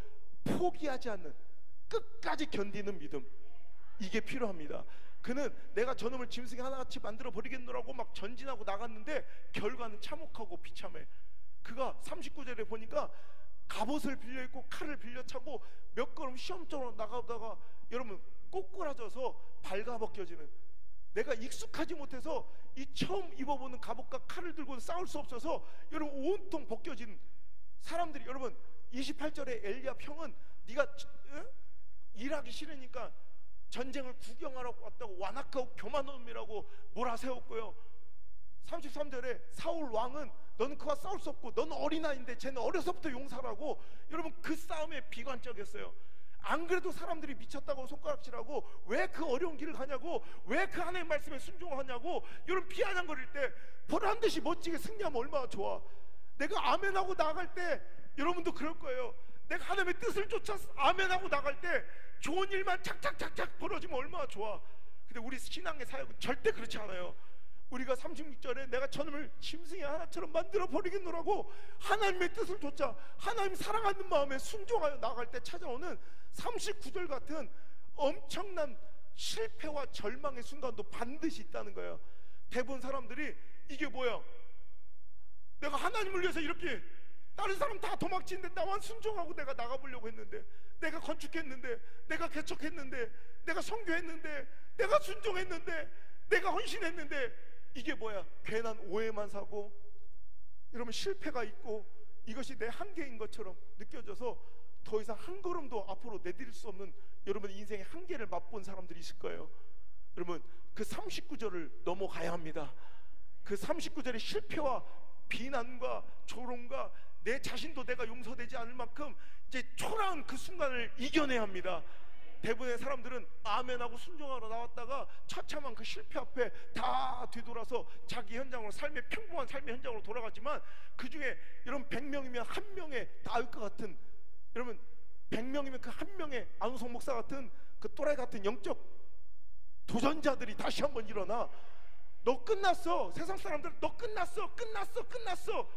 포기하지 않는 끝까지 견디는 믿음, 이게 필요합니다. 그는 내가 저놈을 짐승이 하나같이 만들어 버리겠노라고 막 전진하고 나갔는데 결과는 참혹하고 비참해. 그가 39절에 보니까 갑옷을 빌려 입고 칼을 빌려 차고 몇 걸음 시험적으로 나가다가 여러분 꼬꾸라져서 발가벗겨지는, 내가 익숙하지 못해서 이 처음 입어보는 갑옷과 칼을 들고 싸울 수 없어서 여러분 온통 벗겨진 사람들이, 여러분 28절에 엘리압 형은 네가 일하기 싫으니까 전쟁을 구경하러 왔다고 완악하고 교만한 놈이라고 몰아세웠고요. 33절에 사울 왕은 너는 그와 싸울 수 없고 너는 어린아이인데 쟤는 어려서부터 용사라고, 여러분 그 싸움에 비관적이었어요. 안 그래도 사람들이 미쳤다고 손가락질하고 왜 그 어려운 길을 가냐고, 왜 그 하나님의 말씀에 순종하냐고 여러분 비아냥거릴 때 보란 듯이 멋지게 승리하면 얼마나 좋아. 내가 아멘하고 나갈 때 여러분도 그럴 거예요. 내가 하나님의 뜻을 쫓아 아멘하고 나갈 때 좋은 일만 착착착착 벌어지면 얼마나 좋아. 근데 우리 신앙의 사역은 절대 그렇지 않아요. 우리가 36절에 내가 저놈을 짐승이 하나처럼 만들어 버리겠노라고 하나님의 뜻을 쫓아 하나님 사랑하는 마음에 순종하여 나갈 때 찾아오는 39절 같은 엄청난 실패와 절망의 순간도 반드시 있다는 거예요. 대부분 사람들이 이게 뭐야, 내가 하나님을 위해서 이렇게 다른 사람 다 도망치는데 나만 순종하고 내가 나가보려고 했는데, 내가 건축했는데, 내가 개척했는데, 내가 선교했는데, 내가 순종했는데, 내가 헌신했는데, 이게 뭐야? 괜한 오해만 사고 이러면 실패가 있고 이것이 내 한계인 것처럼 느껴져서 더 이상 한 걸음도 앞으로 내디딜 수 없는 여러분 인생의 한계를 맛본 사람들이 있을 거예요. 여러분 그 39절을 넘어가야 합니다. 그 39절의 실패와 비난과 조롱과 내 자신도 내가 용서되지 않을 만큼 이제 초라한 그 순간을 이겨내야 합니다. 대부분의 사람들은 아멘하고 순종하러 나왔다가 처참한 그 실패 앞에 다 뒤돌아서 자기 현장으로, 삶의 평범한 삶의 현장으로 돌아갔지만, 그 중에 여러분 100명이면 한 명의 다윗과 같은, 여러분 100명이면 그 한 명의 안우성 목사 같은 그 또라이 같은 영적 도전자들이 다시 한번 일어나, 너 끝났어, 세상 사람들 너 끝났어, 끝났어,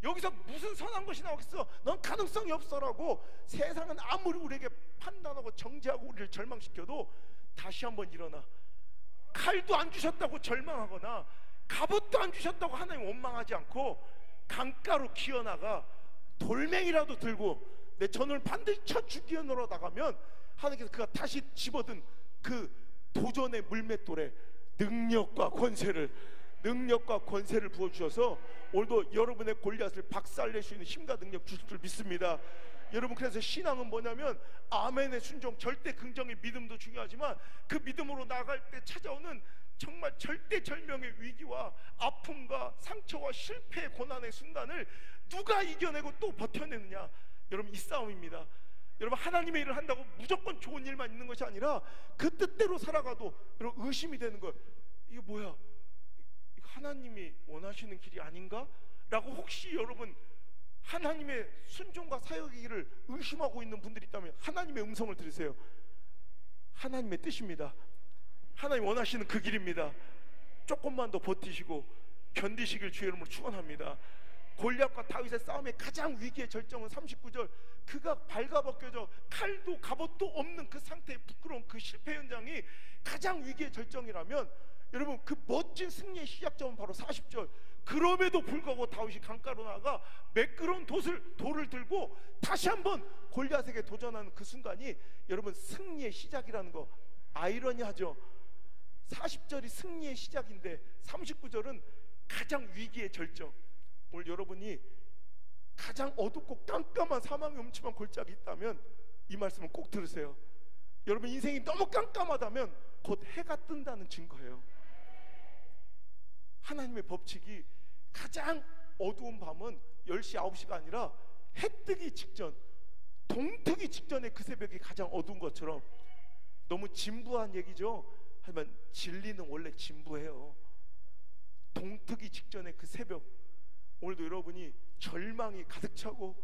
여기서 무슨 선한 것이 나오겠어, 넌 가능성이 없어라고 세상은 아무리 우리에게 판단하고 정죄하고 우리를 절망시켜도 다시 한번 일어나, 칼도 안 주셨다고 절망하거나 갑옷도 안 주셨다고 하나님 원망하지 않고 강가로 기어나가 돌멩이라도 들고 내 전을 반드시 쳐 죽이어내러 나가면 하나님께서 그가 다시 집어든 그 도전의 물맷돌에 능력과 권세를 부어주셔서 오늘도 여러분의 골리앗을 박살낼 수 있는 힘과 능력 주실 줄 믿습니다. 여러분, 그래서 신앙은 뭐냐면 아멘의 순종, 절대 긍정의 믿음도 중요하지만 그 믿음으로 나아갈 때 찾아오는 정말 절대절명의 위기와 아픔과 상처와 실패의 고난의 순간을 누가 이겨내고 또 버텨내느냐, 여러분 이 싸움입니다. 여러분, 하나님의 일을 한다고 무조건 좋은 일만 있는 것이 아니라 그 뜻대로 살아가도 여러분 의심이 되는 거예요. 이게 뭐야, 하나님이 원하시는 길이 아닌가? 라고 혹시 여러분 하나님의 순종과 사역의 길을 의심하고 있는 분들이 있다면 하나님의 음성을 들으세요. 하나님의 뜻입니다. 하나님 원하시는 그 길입니다. 조금만 더 버티시고 견디시길 주의 이름으로 축원합니다. 골리앗과 다윗의 싸움의 가장 위기의 절정은 39절, 그가 발가벗겨져 칼도 갑옷도 없는 그 상태의 부끄러운 그 실패 현장이 가장 위기의 절정이라면, 여러분 그 멋진 승리의 시작점은 바로 40절. 그럼에도 불구하고 다윗이 강가로 나가 매끄러운 돌을 들고 다시 한번 골리앗에게 도전하는 그 순간이 여러분 승리의 시작이라는 거 아이러니하죠. 40절이 승리의 시작인데 39절은 가장 위기의 절정. 오늘 여러분이 가장 어둡고 깜깜한 사망의 음침한 골짜기 있다면 이 말씀을 꼭 들으세요. 여러분 인생이 너무 깜깜하다면 곧 해가 뜬다는 증거예요. 하나님의 법칙이 가장 어두운 밤은 10시 9시가 아니라 해 뜨기 직전, 동트기 직전에 그 새벽이 가장 어두운 것처럼, 너무 진부한 얘기죠. 하지만 진리는 원래 진부해요. 동트기 직전에 그 새벽, 오늘도 여러분이 절망이 가득 차고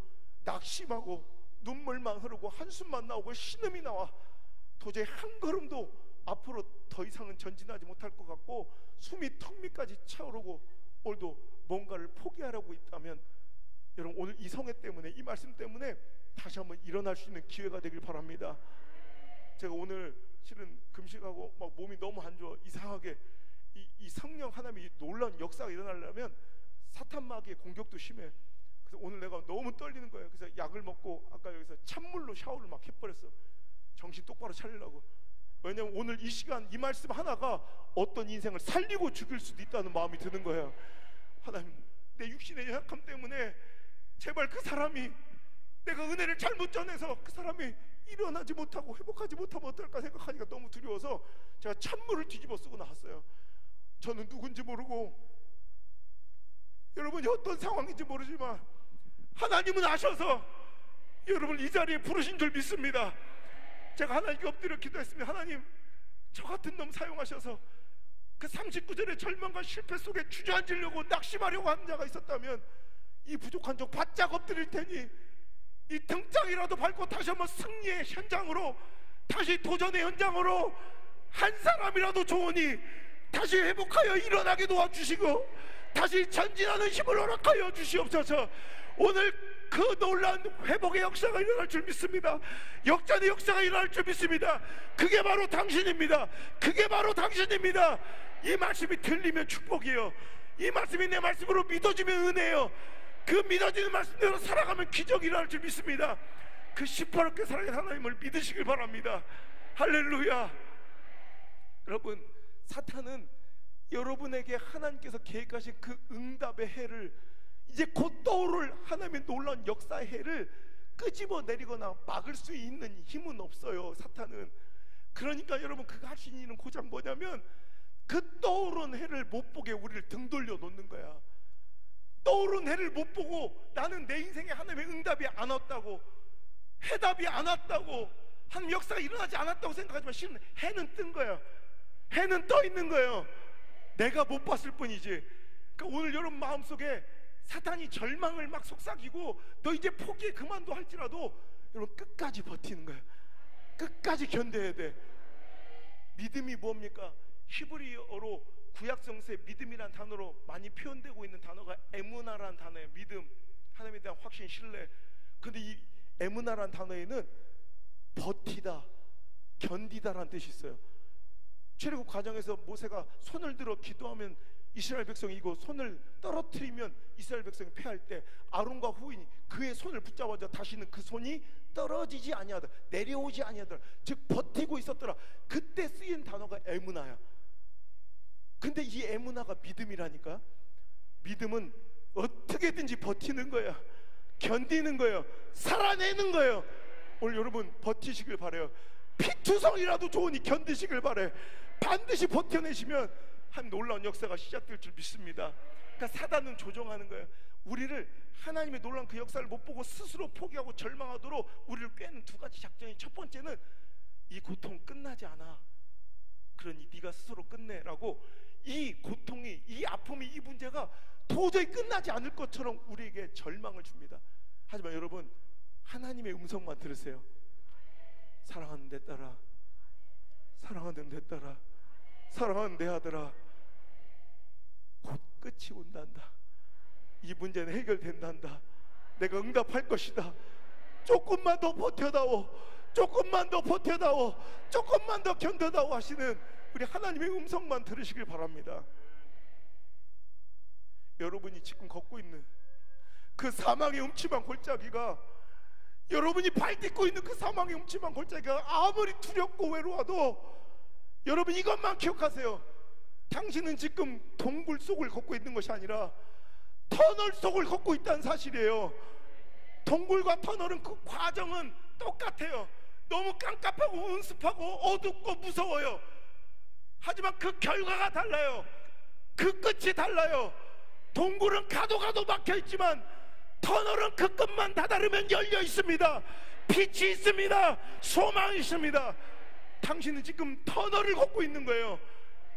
낙심하고 눈물만 흐르고 한숨만 나오고 신음이 나와 도저히 한 걸음도 앞으로 더 이상은 전진하지 못할 것 같고 숨이 턱 밑까지 차오르고 오늘도 뭔가를 포기하려고 있다면, 여러분 오늘 이 성회 때문에, 이 말씀 때문에 다시 한번 일어날 수 있는 기회가 되길 바랍니다. 제가 오늘 실은 금식하고 막 몸이 너무 안 좋아, 이상하게 이 성령 하나님의 놀라운 역사가 일어나려면 사탄 마귀의 공격도 심해. 그래서 오늘 내가 너무 떨리는 거예요. 그래서 약을 먹고 아까 여기서 찬물로 샤워를 막 해버렸어. 정신 똑바로 차리려고. 왜냐면 오늘 이 시간 이 말씀 하나가 어떤 인생을 살리고 죽일 수도 있다는 마음이 드는 거예요. 하나님, 내 육신의 연약함 때문에 제발 그 사람이, 내가 은혜를 잘못 전해서 그 사람이 일어나지 못하고 회복하지 못하면 어떨까 생각하니까 너무 두려워서 제가 찬물을 뒤집어 쓰고 나왔어요. 저는 누군지 모르고 여러분이 어떤 상황인지 모르지만 하나님은 아셔서 여러분을 이 자리에 부르신 줄 믿습니다. 제가 하나님께 엎드려 기도했습니다. 하나님, 저 같은 놈 사용하셔서 그 39절의 절망과 실패 속에 주저앉으려고 낙심하려고 하는 자가 있었다면 이 부족한 적 바짝 엎드릴 테니 이 등짝이라도 밟고 다시 한번 승리의 현장으로, 다시 도전의 현장으로 한 사람이라도 좋으니 다시 회복하여 일어나게 도와주시고 다시 전진하는 힘을 허락하여 주시옵소서. 오늘 그 놀라운 회복의 역사가 일어날 줄 믿습니다. 역전의 역사가 일어날 줄 믿습니다. 그게 바로 당신입니다. 그게 바로 당신입니다. 이 말씀이 들리면 축복이에요. 이 말씀이 내 말씀으로 믿어지면 은혜예요. 그 믿어지는 말씀대로 살아가면 기적이 일어날 줄 믿습니다. 그 시퍼렇게 살아가는 하나님을 믿으시길 바랍니다. 할렐루야. 여러분, 사탄은 여러분에게 하나님께서 계획하신 그 응답의 해를, 이제 곧 떠오를 하나님의 놀라운 역사의 해를 끄집어 내리거나 막을 수 있는 힘은 없어요, 사탄은. 그러니까 여러분, 그가 할 수 있는 일은 고작 뭐냐면 그 떠오른 해를 못 보게 우리를 등 돌려 놓는 거야. 떠오른 해를 못 보고 나는 내 인생에 하나님의 응답이 안 왔다고, 해답이 안 왔다고 하나님 역사가 일어나지 않았다고 생각하지만 실은 해는 뜬 거예요. 해는 떠 있는 거예요. 내가 못 봤을 뿐이지. 그러니까 오늘 여러분 마음속에 사탄이 절망을 막 속삭이고 너 이제 포기해 그만둬 할지라도 여러분 끝까지 버티는 거예요. 끝까지 견뎌야 돼. 믿음이 뭡니까? 히브리어로 구약성서에 믿음이란 단어로 많이 표현되고 있는 단어가 에무나라는 단어예요. 믿음, 하나님에 대한 확신, 신뢰. 근데 이 에무나라는 단어에는 버티다, 견디다라는 뜻이 있어요. 출애굽 과정에서 모세가 손을 들어 기도하면 이스라엘 백성이 이거 손을 떨어뜨리면 이스라엘 백성이 패할 때 아론과 후인이 그의 손을 붙잡아줘 다시는 그 손이 떨어지지 아니하더라, 내려오지 아니하더라, 즉 버티고 있었더라. 그때 쓰인 단어가 에무나야. 근데 이 에무나가 믿음이라니까. 믿음은 어떻게든지 버티는 거야, 견디는 거예요, 살아내는 거예요. 오늘 여러분 버티시길 바래요. 피투성이라도 좋으니 견디시길 바래. 반드시 버텨내시면 한 놀라운 역사가 시작될 줄 믿습니다. 그러니까 사단은 조종하는 거예요. 우리를 하나님의 놀라운 그 역사를 못 보고 스스로 포기하고 절망하도록 우리를 꿰는 두 가지 작전이, 첫 번째는 이 고통 끝나지 않아, 그러니 네가 스스로 끝내라고. 이 고통이, 이 아픔이, 이 문제가 도저히 끝나지 않을 것처럼 우리에게 절망을 줍니다. 하지만 여러분 하나님의 음성만 들으세요. 사랑하는 내 딸아, 사랑하는 내 딸아, 사랑하는 내 아들아, 곧 끝이 온단다. 이 문제는 해결된단다. 내가 응답할 것이다. 조금만 더 버텨다오, 조금만 더 버텨다오, 조금만 더 견뎌다오 하시는 우리 하나님의 음성만 들으시길 바랍니다. 여러분이 지금 걷고 있는 그 사망의 음침한 골짜기가, 여러분이 발 딛고 있는 그 사망의 음침한 골짜기가 아무리 두렵고 외로워도 여러분 이것만 기억하세요. 당신은 지금 동굴 속을 걷고 있는 것이 아니라 터널 속을 걷고 있다는 사실이에요. 동굴과 터널은 그 과정은 똑같아요. 너무 깜깜하고 은습하고 어둡고 무서워요. 하지만 그 결과가 달라요. 그 끝이 달라요. 동굴은 가도 막혀있지만 터널은 그 끝만 다다르면 열려 있습니다. 빛이 있습니다. 소망이 있습니다. 당신은 지금 터널을 걷고 있는 거예요.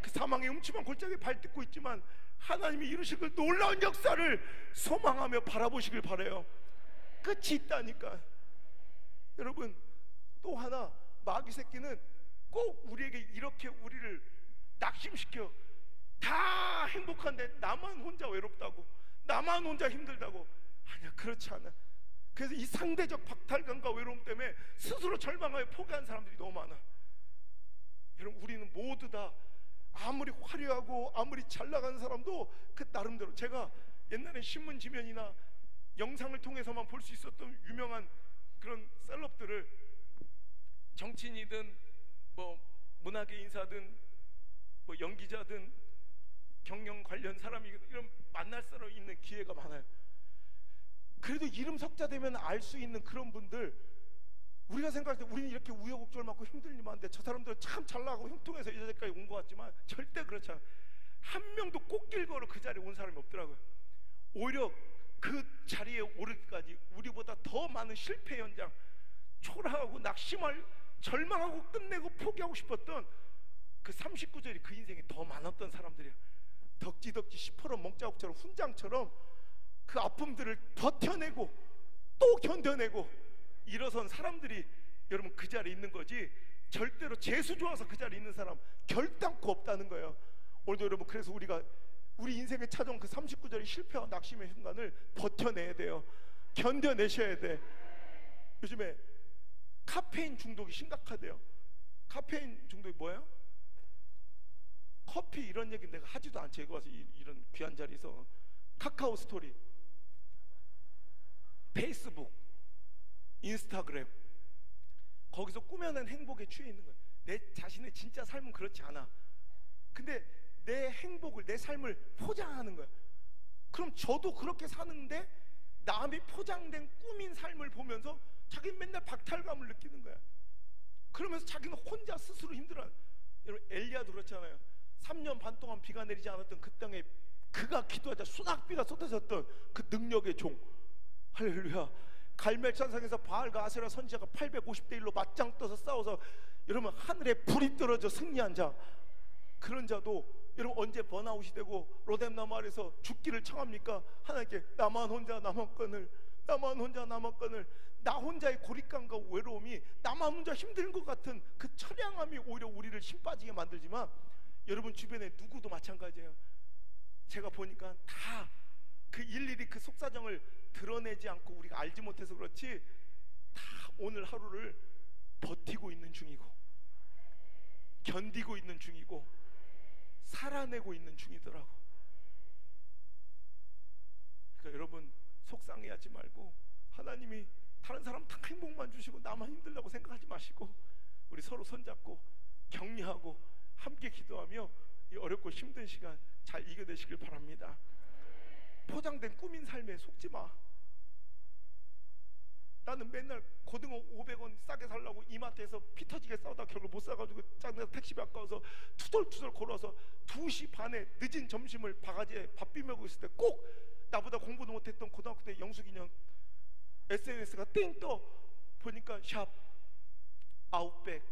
그 사망의 음침한 골짜기에 발 딛고 있지만 하나님이 이루실 그 놀라운 역사를 소망하며 바라보시길 바라요. 끝이 있다니까. 여러분 또 하나, 마귀 새끼는 꼭 우리에게 이렇게 우리를 낙심시켜. 다 행복한데 나만 혼자 외롭다고, 나만 혼자 힘들다고. 아니야, 그렇지 않아. 그래서 이 상대적 박탈감과 외로움 때문에 스스로 절망하여 포기한 사람들이 너무 많아. 여러분 우리는 모두 다 아무리 화려하고 아무리 잘 나가는 사람도 그 나름대로, 제가 옛날에 신문 지면이나 영상을 통해서만 볼 수 있었던 유명한 그런 셀럽들을, 정치인이든 뭐 문학의 인사든 뭐 연기자든 경영 관련 사람이 이런 만날 수 있는 기회가 많아요. 그래도 이름 석자 되면 알 수 있는 그런 분들, 우리가 생각할 때 우리는 이렇게 우여곡절 많고 힘들리면 안 돼. 저 사람들 참 잘 나가고 형통해서 이 자리까지 온 것 같지만 절대 그렇지 않아. 한 명도 꽃길 걸어 그 자리에 온 사람이 없더라고요. 오히려 그 자리에 오르기까지 우리보다 더 많은 실패 현장, 초라하고 낙심할, 절망하고 끝내고 포기하고 싶었던 그 39절이 그 인생이 더 많았던 사람들이에요. 덕지덕지 시퍼런 멍자국처럼 훈장처럼 그 아픔들을 버텨내고 또 견뎌내고 일어선 사람들이 여러분 그 자리에 있는 거지, 절대로 재수 좋아서 그 자리에 있는 사람 결단코 없다는 거예요. 오늘도 여러분 그래서 우리가 우리 인생에 찾아온 그 39절의 실패와 낙심의 순간을 버텨내야 돼요. 견뎌내셔야 돼. 요즘에 카페인 중독이 심각하대요. 카페인 중독이 뭐예요? 커피 이런 얘기 내가 하지도 않지. 여기 와서 이런 귀한 자리에서 카카오 스토리, 페이스북, 인스타그램, 거기서 꾸며낸 행복에 취해 있는 거예요. 내 자신의 진짜 삶은 그렇지 않아. 근데 내 행복을, 내 삶을 포장하는 거야. 그럼 저도 그렇게 사는데 남이 포장된 꾸민 삶을 보면서 자기는 맨날 박탈감을 느끼는 거야. 그러면서 자기는 혼자 스스로 힘들어요. 여러분 엘리야도 그렇잖아요. 3년 반 동안 비가 내리지 않았던 그 땅에 그가 기도하자 수낙비가 쏟아졌던 그 능력의 종, 할렐루야. 갈멜 산상에서 바알과 아세라 선지자가 850대 1로 맞짱 떠서 싸워서 여러분 하늘에 불이 떨어져 승리한 자, 그런 자도 여러분 언제 번아웃이 되고 로뎀나무 아래서 죽기를 청합니까? 하나님께 나만 혼자 남았거늘, 나만 혼자 남았거늘. 나 혼자의 고립감과 외로움이 나만 혼자 힘든 것 같은 그 처량함이 오히려 우리를 힘 빠지게 만들지만, 여러분 주변에 누구도 마찬가지예요. 제가 보니까 다 그 일일이 그 속사정을 드러내지 않고 우리가 알지 못해서 그렇지, 다 오늘 하루를 버티고 있는 중이고 견디고 있는 중이고 살아내고 있는 중이더라고. 그러니까 여러분 속상해하지 말고, 하나님이 다른 사람 다 행복만 주시고 나만 힘들다고 생각하지 마시고, 우리 서로 손잡고 격려하고 함께 기도하며 이 어렵고 힘든 시간 잘 이겨내시길 바랍니다. 포장된 꾸민 삶에 속지 마. 나는 맨날 고등어 500원 싸게 살라고 이마트에서 피 터지게 싸우다 결국 못 사가지고 짜증나서 택시비 아까워서 투덜투덜 걸어서 2시 반에 늦은 점심을 바가지에 밥 비벼 먹고 있을 때 꼭 나보다 공부도 못했던 고등학교 때 영숙인형 SNS가 띵 떠 보니까 샵 아웃백,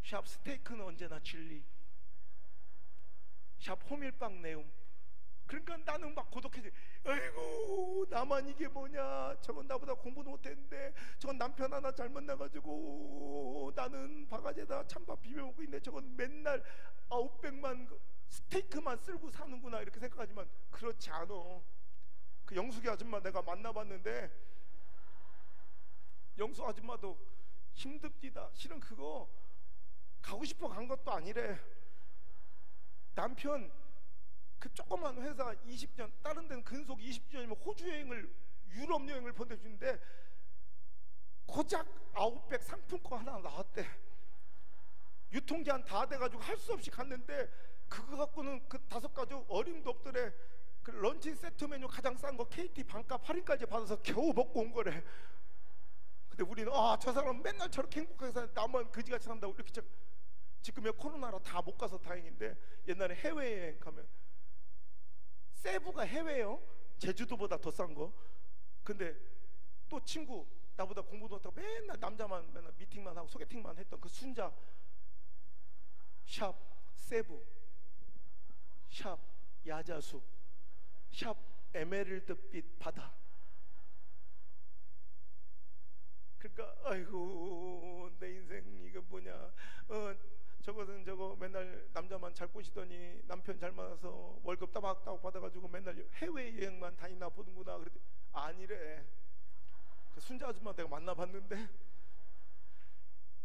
샵 스테이크는 언제나 진리, 샵 호밀빵 내음. 그러니까 나는 막 고독해지. 아이고 나만 이게 뭐냐, 저건 나보다 공부도 못했는데, 저건 남편 하나 잘못 나가지고 나는 바가지에다 찬밥 비벼 먹고 있는데, 저건 맨날 아웃백만 스테이크만 쓸고 사는구나 이렇게 생각하지만 그렇지 않아. 그 영숙이 아줌마 내가 만나봤는데, 영숙 아줌마도 힘듭디다. 실은 그거 가고 싶어 간 것도 아니래. 남편 그 조그만 회사 20년, 다른 데는 근속 20년이면 호주 여행을, 유럽 여행을 보내주는데 고작 아웃백 상품권 하나 나왔대. 유통기한 다 돼가지고 할 수 없이 갔는데 그거 갖고는 그 5가족 어림도 없더래. 그 런치 세트 메뉴 가장 싼 거 KT 반값 할인까지 받아서 겨우 먹고 온 거래. 근데 우리는 저 사람 맨날 저렇게 행복하게 사는데 나만 그지같이 산다고 이렇게. 지금은 코로나라 다 못 가서 다행인데, 옛날에 해외여행 가면 세부가 해외요, 제주도보다 더 싼 거. 근데 또 친구 나보다 공부도 못하고 맨날 남자만 맨날 미팅만 하고 소개팅만 했던 그 순자, 샵 세부, 샵 야자수, 샵 에메랄드빛 바다. 그러니까 아이고 내 인생 이거 뭐냐, 저것은 저거 맨날 남자만 잘 꼬시더니 남편 잘 만나서 월급 따박따박 받아가지고 맨날 해외여행만 다니나 보는구나. 그랬더니 아니래. 그 순자 아줌마 내가 만나봤는데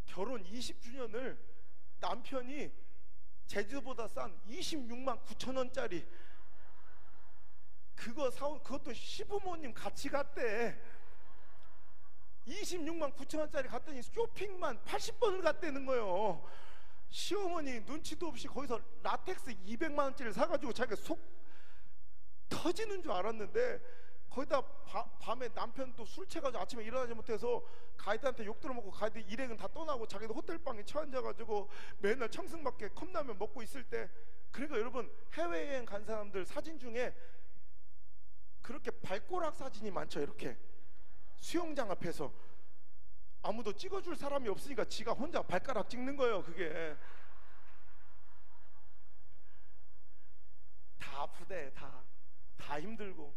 결혼 20주년을 남편이 제주보다 싼 26만 9천 원짜리 그거 사온, 그것도 시부모님 같이 갔대. 26만 9천 원짜리 갔더니 쇼핑만 80번을 갔다는 거예요. 시어머니 눈치도 없이 거기서 라텍스 200만 원짜리 사가지고 자기가 속 터지는 줄 알았는데, 거기다 밤에 남편도 술 취해가지고 아침에 일어나지 못해서 가이드한테 욕 들어먹고 가이드 일행은 다 떠나고 자기도 호텔방에 처앉아가지고 맨날 청승밖에 컵라면 먹고 있을 때. 그러니까 여러분 해외여행 간 사람들 사진 중에 그렇게 발꼬락 사진이 많죠. 이렇게 수영장 앞에서 아무도 찍어줄 사람이 없으니까 지가 혼자 발가락 찍는 거예요. 그게 다 아프대. 다 힘들고.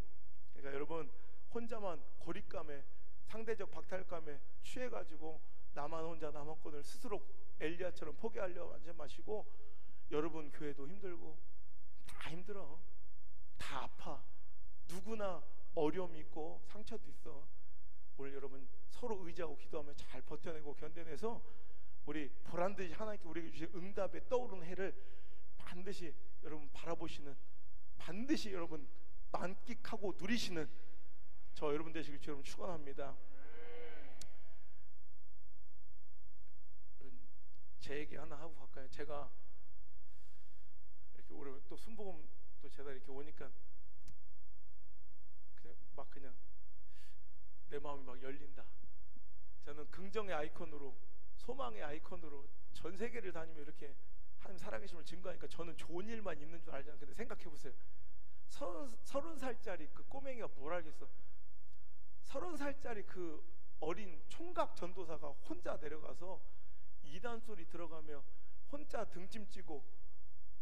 그러니까 여러분 혼자만 고립감에, 상대적 박탈감에 취해가지고 나만 혼자 남았거늘 스스로 엘리야처럼 포기하려고 하지 마시고, 여러분 교회도 힘들고 다 힘들어. 다 아파. 누구나 어려움이 있고 상처도 있어. 오늘 여러분 서로 의지하고 기도하며 잘 버텨내고 견뎌내서 우리 보란듯이 하나님께 우리에게 주신 응답에 떠오르는 해를 반드시 여러분 바라보시는, 반드시 여러분 만끽하고 누리시는 저 여러분 되시길 여러분 축원합니다. 제 얘기 하나 하고 갈까요? 제가 이렇게 올해 또 순복음 또 제가 이렇게 오니까 그냥 내 마음이 막 열린다. 저는 긍정의 아이콘으로, 소망의 아이콘으로 전 세계를 다니며 이렇게 하나님 살아계심을 증거하니까 저는 좋은 일만 있는 줄 알잖아요. 근데 생각해 보세요. 30살짜리 그 꼬맹이가 뭘 알겠어. 30살짜리 그 어린 총각 전도사가 혼자 내려가서 이단 소리 들어가며 혼자 등짐 찌고,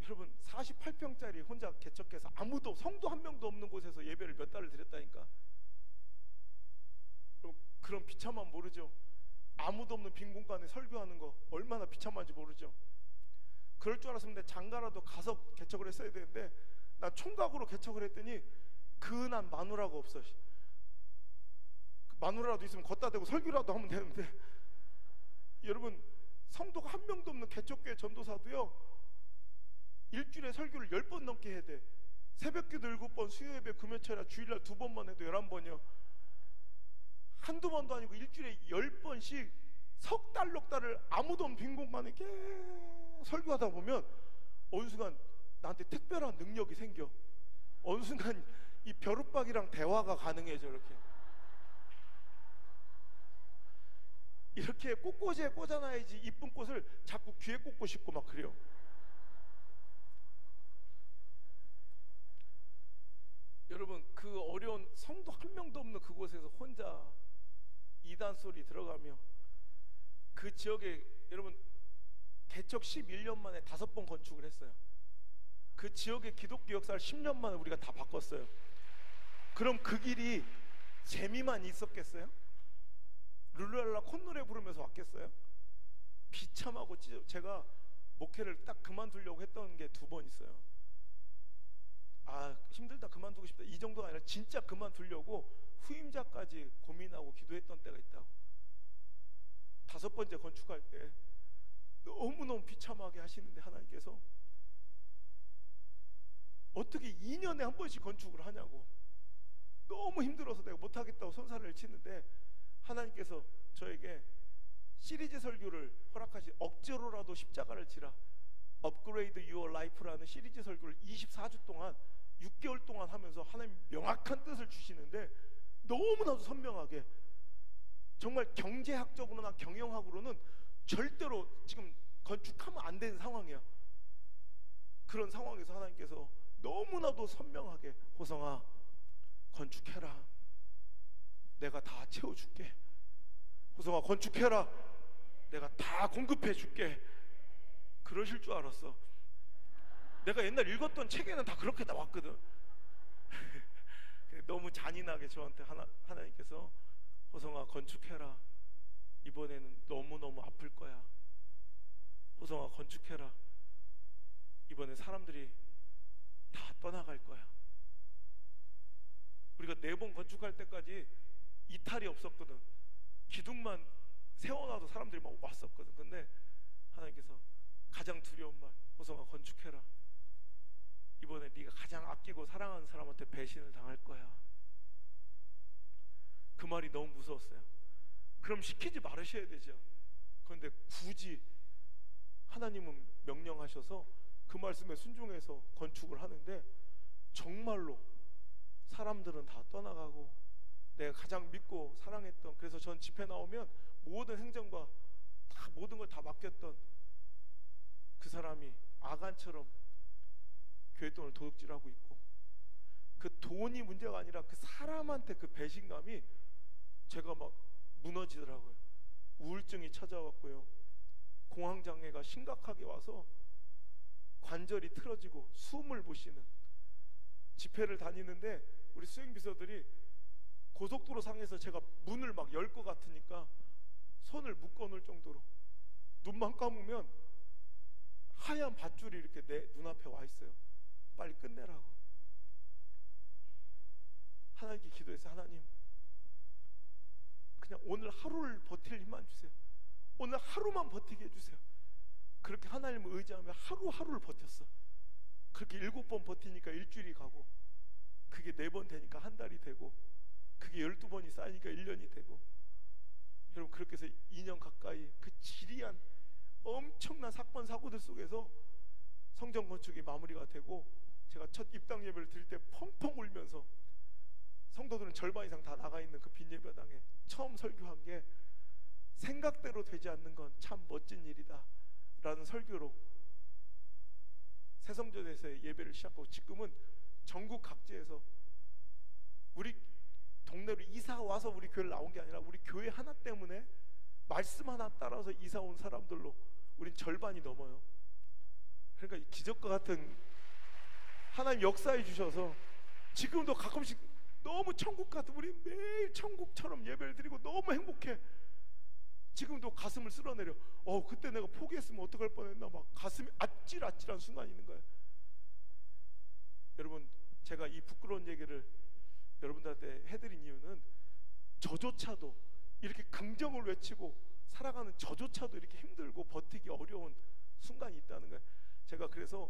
여러분 48평짜리 혼자 개척해서 아무도, 성도 한 명도 없는 곳에서 예배를 몇 달을 드렸다니까. 그런 비참함 모르죠? 아무도 없는 빈 공간에 설교하는 거 얼마나 비참한지 모르죠? 그럴 줄 알았으면 장가라도 가서 개척을 했어야 되는데, 나 총각으로 개척을 했더니 그난 마누라가 없어. 마누라라도 있으면 걷다 대고 설교라도 하면 되는데, 여러분 성도가 한 명도 없는 개척교회 전도사도요, 일주일에 설교를 10번 넘게 해야 돼. 새벽기도 7번, 수요예배, 금요철야 주일날 2번만 해도 11번이요. 한두 번도 아니고 일주일에 10번씩 석 달, 넉 달을 아무도 없는 빈 공간에 계속 설교하다 보면 어느 순간 나한테 특별한 능력이 생겨. 어느 순간 이 벼룩박이랑 대화가 가능해져. 이렇게 꽃꽂이에 꽂아놔야지 이쁜 꽃을 자꾸 귀에 꽂고 싶고 막 그래요. 여러분, 그 어려운 성도 한 명도 없는 그곳에서 혼자 이단 소리 들어가며, 그 지역에 여러분 개척 11년 만에 5번 건축을 했어요. 그 지역의 기독교 역사를 10년 만에 우리가 다 바꿨어요. 그럼 그 길이 재미만 있었겠어요? 룰루랄라 콧노래 부르면서 왔겠어요? 비참하고 찢어. 제가 목회를 딱 그만두려고 했던 게 2번 있어요. 아, 힘들다, 그만두고 싶다, 이 정도가 아니라 진짜 그만두려고 후임자까지 고민하고 기도했던 때가 있다고. 5번째 건축할 때 너무너무 비참하게 하시는데 하나님께서 어떻게 2년에 한 번씩 건축을 하냐고. 너무 힘들어서 내가 못하겠다고 손살을 치는데 하나님께서 저에게 시리즈 설교를 허락하시, 억지로라도 십자가를 지라, 업그레이드 유어 라이프라는 시리즈 설교를 24주 동안 6개월 동안 하면서 하나님 명확한 뜻을 주시는데, 너무나도 선명하게, 정말 경제학적으로나 경영학으로는 절대로 지금 건축하면 안 되는 상황이야. 그런 상황에서 하나님께서 너무나도 선명하게, 호성아 건축해라, 내가 다 채워줄게. 호성아 건축해라, 내가 다 공급해줄게. 그러실 줄 알았어. 내가 옛날 읽었던 책에는 다 그렇게 나왔거든. 너무 잔인하게 저한테 하나님께서 호성아 건축해라, 이번에는 너무너무 아플 거야. 호성아 건축해라, 이번에 사람들이 다 떠나갈 거야. 우리가 4번 건축할 때까지 이탈이 없었거든. 기둥만 세워놔도 사람들이 막 왔었거든. 근데 하나님께서 가장 두려운 말, 호성아 건축해라, 이번에 네가 가장 아끼고 사랑하는 사람한테 배신을 당할 거야. 그 말이 너무 무서웠어요. 그럼 시키지 말으셔야 되죠. 그런데 굳이 하나님은 명령하셔서 그 말씀에 순종해서 건축을 하는데, 정말로 사람들은 다 떠나가고 내가 가장 믿고 사랑했던, 그래서 전 집회 나오면 모든 행정과 다 모든 걸 다 맡겼던 그 사람이 아간처럼 교회 돈을 도둑질하고 있고, 그 돈이 문제가 아니라 그 사람한테 그 배신감이 제가 막 무너지더라고요. 우울증이 찾아왔고요, 공황장애가 심각하게 와서 관절이 틀어지고 숨을 못 쉬는, 집회를 다니는데 우리 수행비서들이 고속도로 상에서 제가 문을 막 열 것 같으니까 손을 묶어 놓을 정도로, 눈만 감으면 하얀 밧줄이 이렇게 내 눈앞에 와 있어요. 빨리 끝내라고. 하나님께 기도했어요. 하나님, 그냥 오늘 하루를 버틸 힘만 주세요. 오늘 하루만 버티게 해주세요. 그렇게 하나님을 의지하며 하루하루를 버텼어. 그렇게 7번 버티니까 일주일이 가고, 그게 4번 되니까 한 달이 되고, 그게 12번이 쌓이니까 1년이 되고, 여러분 그렇게 해서 2년 가까이 그 지리한 엄청난 사건 사고들 속에서 성전 건축이 마무리가 되고, 제가 첫 입당 예배를 드릴 때 펑펑 울면서, 성도들은 절반 이상 다 나가 있는 그 빈 예배당에 처음 설교한 게, 생각대로 되지 않는 건 참 멋진 일이다 라는 설교로 새성전에서의 예배를 시작하고, 지금은 전국 각지에서 우리 동네로 이사 와서 우리 교회를 나온 게 아니라 우리 교회 하나 때문에, 말씀 하나 따라서 이사 온 사람들로 우린 절반이 넘어요. 그러니까 이 기적과 같은 하나님 역사해 주셔서 지금도 가끔씩 너무 천국 같은, 우리 매일 천국처럼 예배를 드리고 너무 행복해. 지금도 가슴을 쓸어내려. 그때 내가 포기했으면 어떡할 뻔했나, 막 가슴이 아찔아찔한 순간이 있는 거예요. 여러분, 제가 이 부끄러운 얘기를 여러분들한테 해드린 이유는 저조차도 이렇게 긍정을 외치고 살아가는 저조차도 이렇게 힘들고 버티기 어려운 순간이 있다는 거예요. 제가 그래서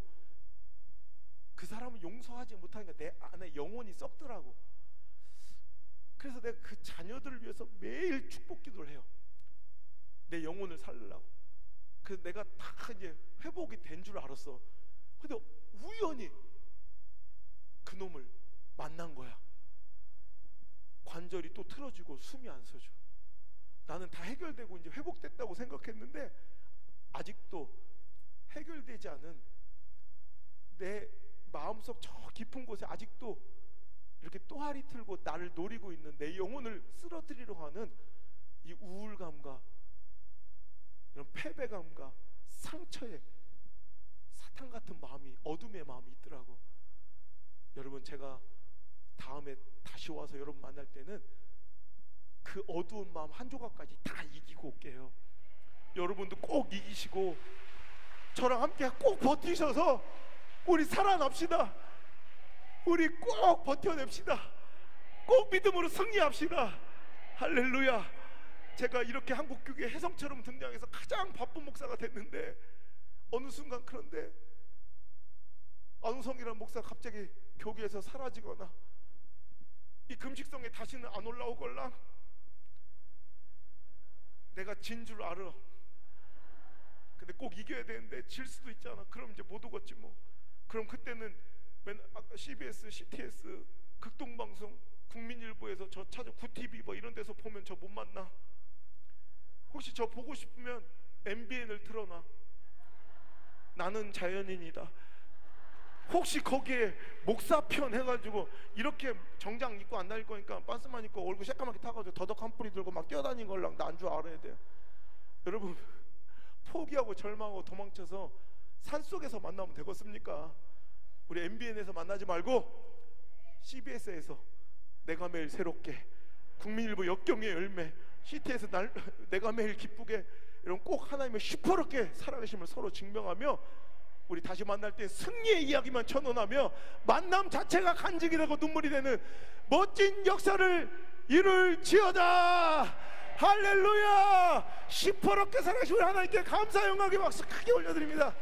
그 사람을 용서하지 못하니까 내 안에 영혼이 썩더라고. 그래서 내가 그 자녀들을 위해서 매일 축복 기도를 해요. 내 영혼을 살리려고. 그래서 내가 다 이제 회복이 된 줄 알았어. 근데 우연히 그 놈을 만난 거야. 관절이 또 틀어지고 숨이 안 쉬어져. 나는 다 해결되고 이제 회복됐다고 생각했는데 아직도 해결되지 않은 내 마음속 저 깊은 곳에 아직도 이렇게 또아리 틀고 나를 노리고 있는 내 영혼을 쓰러뜨리려 하는 이 우울감과 이런 패배감과 상처에 사탄 같은 마음이, 어둠의 마음이 있더라고. 여러분, 제가 다음에 다시 와서 여러분 만날 때는 그 어두운 마음 한 조각까지 다 이기고 올게요. 여러분도 꼭 이기시고 저랑 함께 꼭 버티셔서 우리 살아납시다. 우리 꼭 버텨냅시다. 꼭 믿음으로 승리합시다. 할렐루야. 제가 이렇게 한국교회 혜성처럼 등장해서 가장 바쁜 목사가 됐는데 어느 순간, 그런데 안우성이라는 목사가 갑자기 교회에서 사라지거나 이 금식성에 다시는 안 올라오걸랑 내가 진 줄 알아. 근데 꼭 이겨야 되는데 질 수도 있잖아. 그럼 이제 못 오겠지 뭐. 그럼 그때는 CBS, CTS, 극동방송, 국민일보에서 저 찾아, 구TV 뭐 이런 데서 보면 저 못 만나. 혹시 저 보고 싶으면 MBN을 틀어놔. 나는 자연인이다. 혹시 거기에 목사편 해가지고 이렇게 정장 입고 안 다닐 거니까 빤스만 입고 얼굴 새까맣게 타가지고 더덕 한 뿌리 들고 막 뛰어다니는 걸랑 난 줄 알아야 돼요. 여러분, 포기하고 절망하고 도망쳐서 산속에서 만나면 되겠습니까? 우리 MBN에서 만나지 말고 CBS에서 내가 매일 새롭게, 국민일보 역경의 열매, CT에서 내가 매일 기쁘게, 이런 꼭 하나님의 시퍼렇게 살아계심을 서로 증명하며 우리 다시 만날 때 승리의 이야기만 천원하며 만남 자체가 간증이 되고 눈물이 되는 멋진 역사를 이룰지어다. 할렐루야. 시퍼렇게 살아계신 우리 하나님께 감사 영광의 박수 크게 올려드립니다.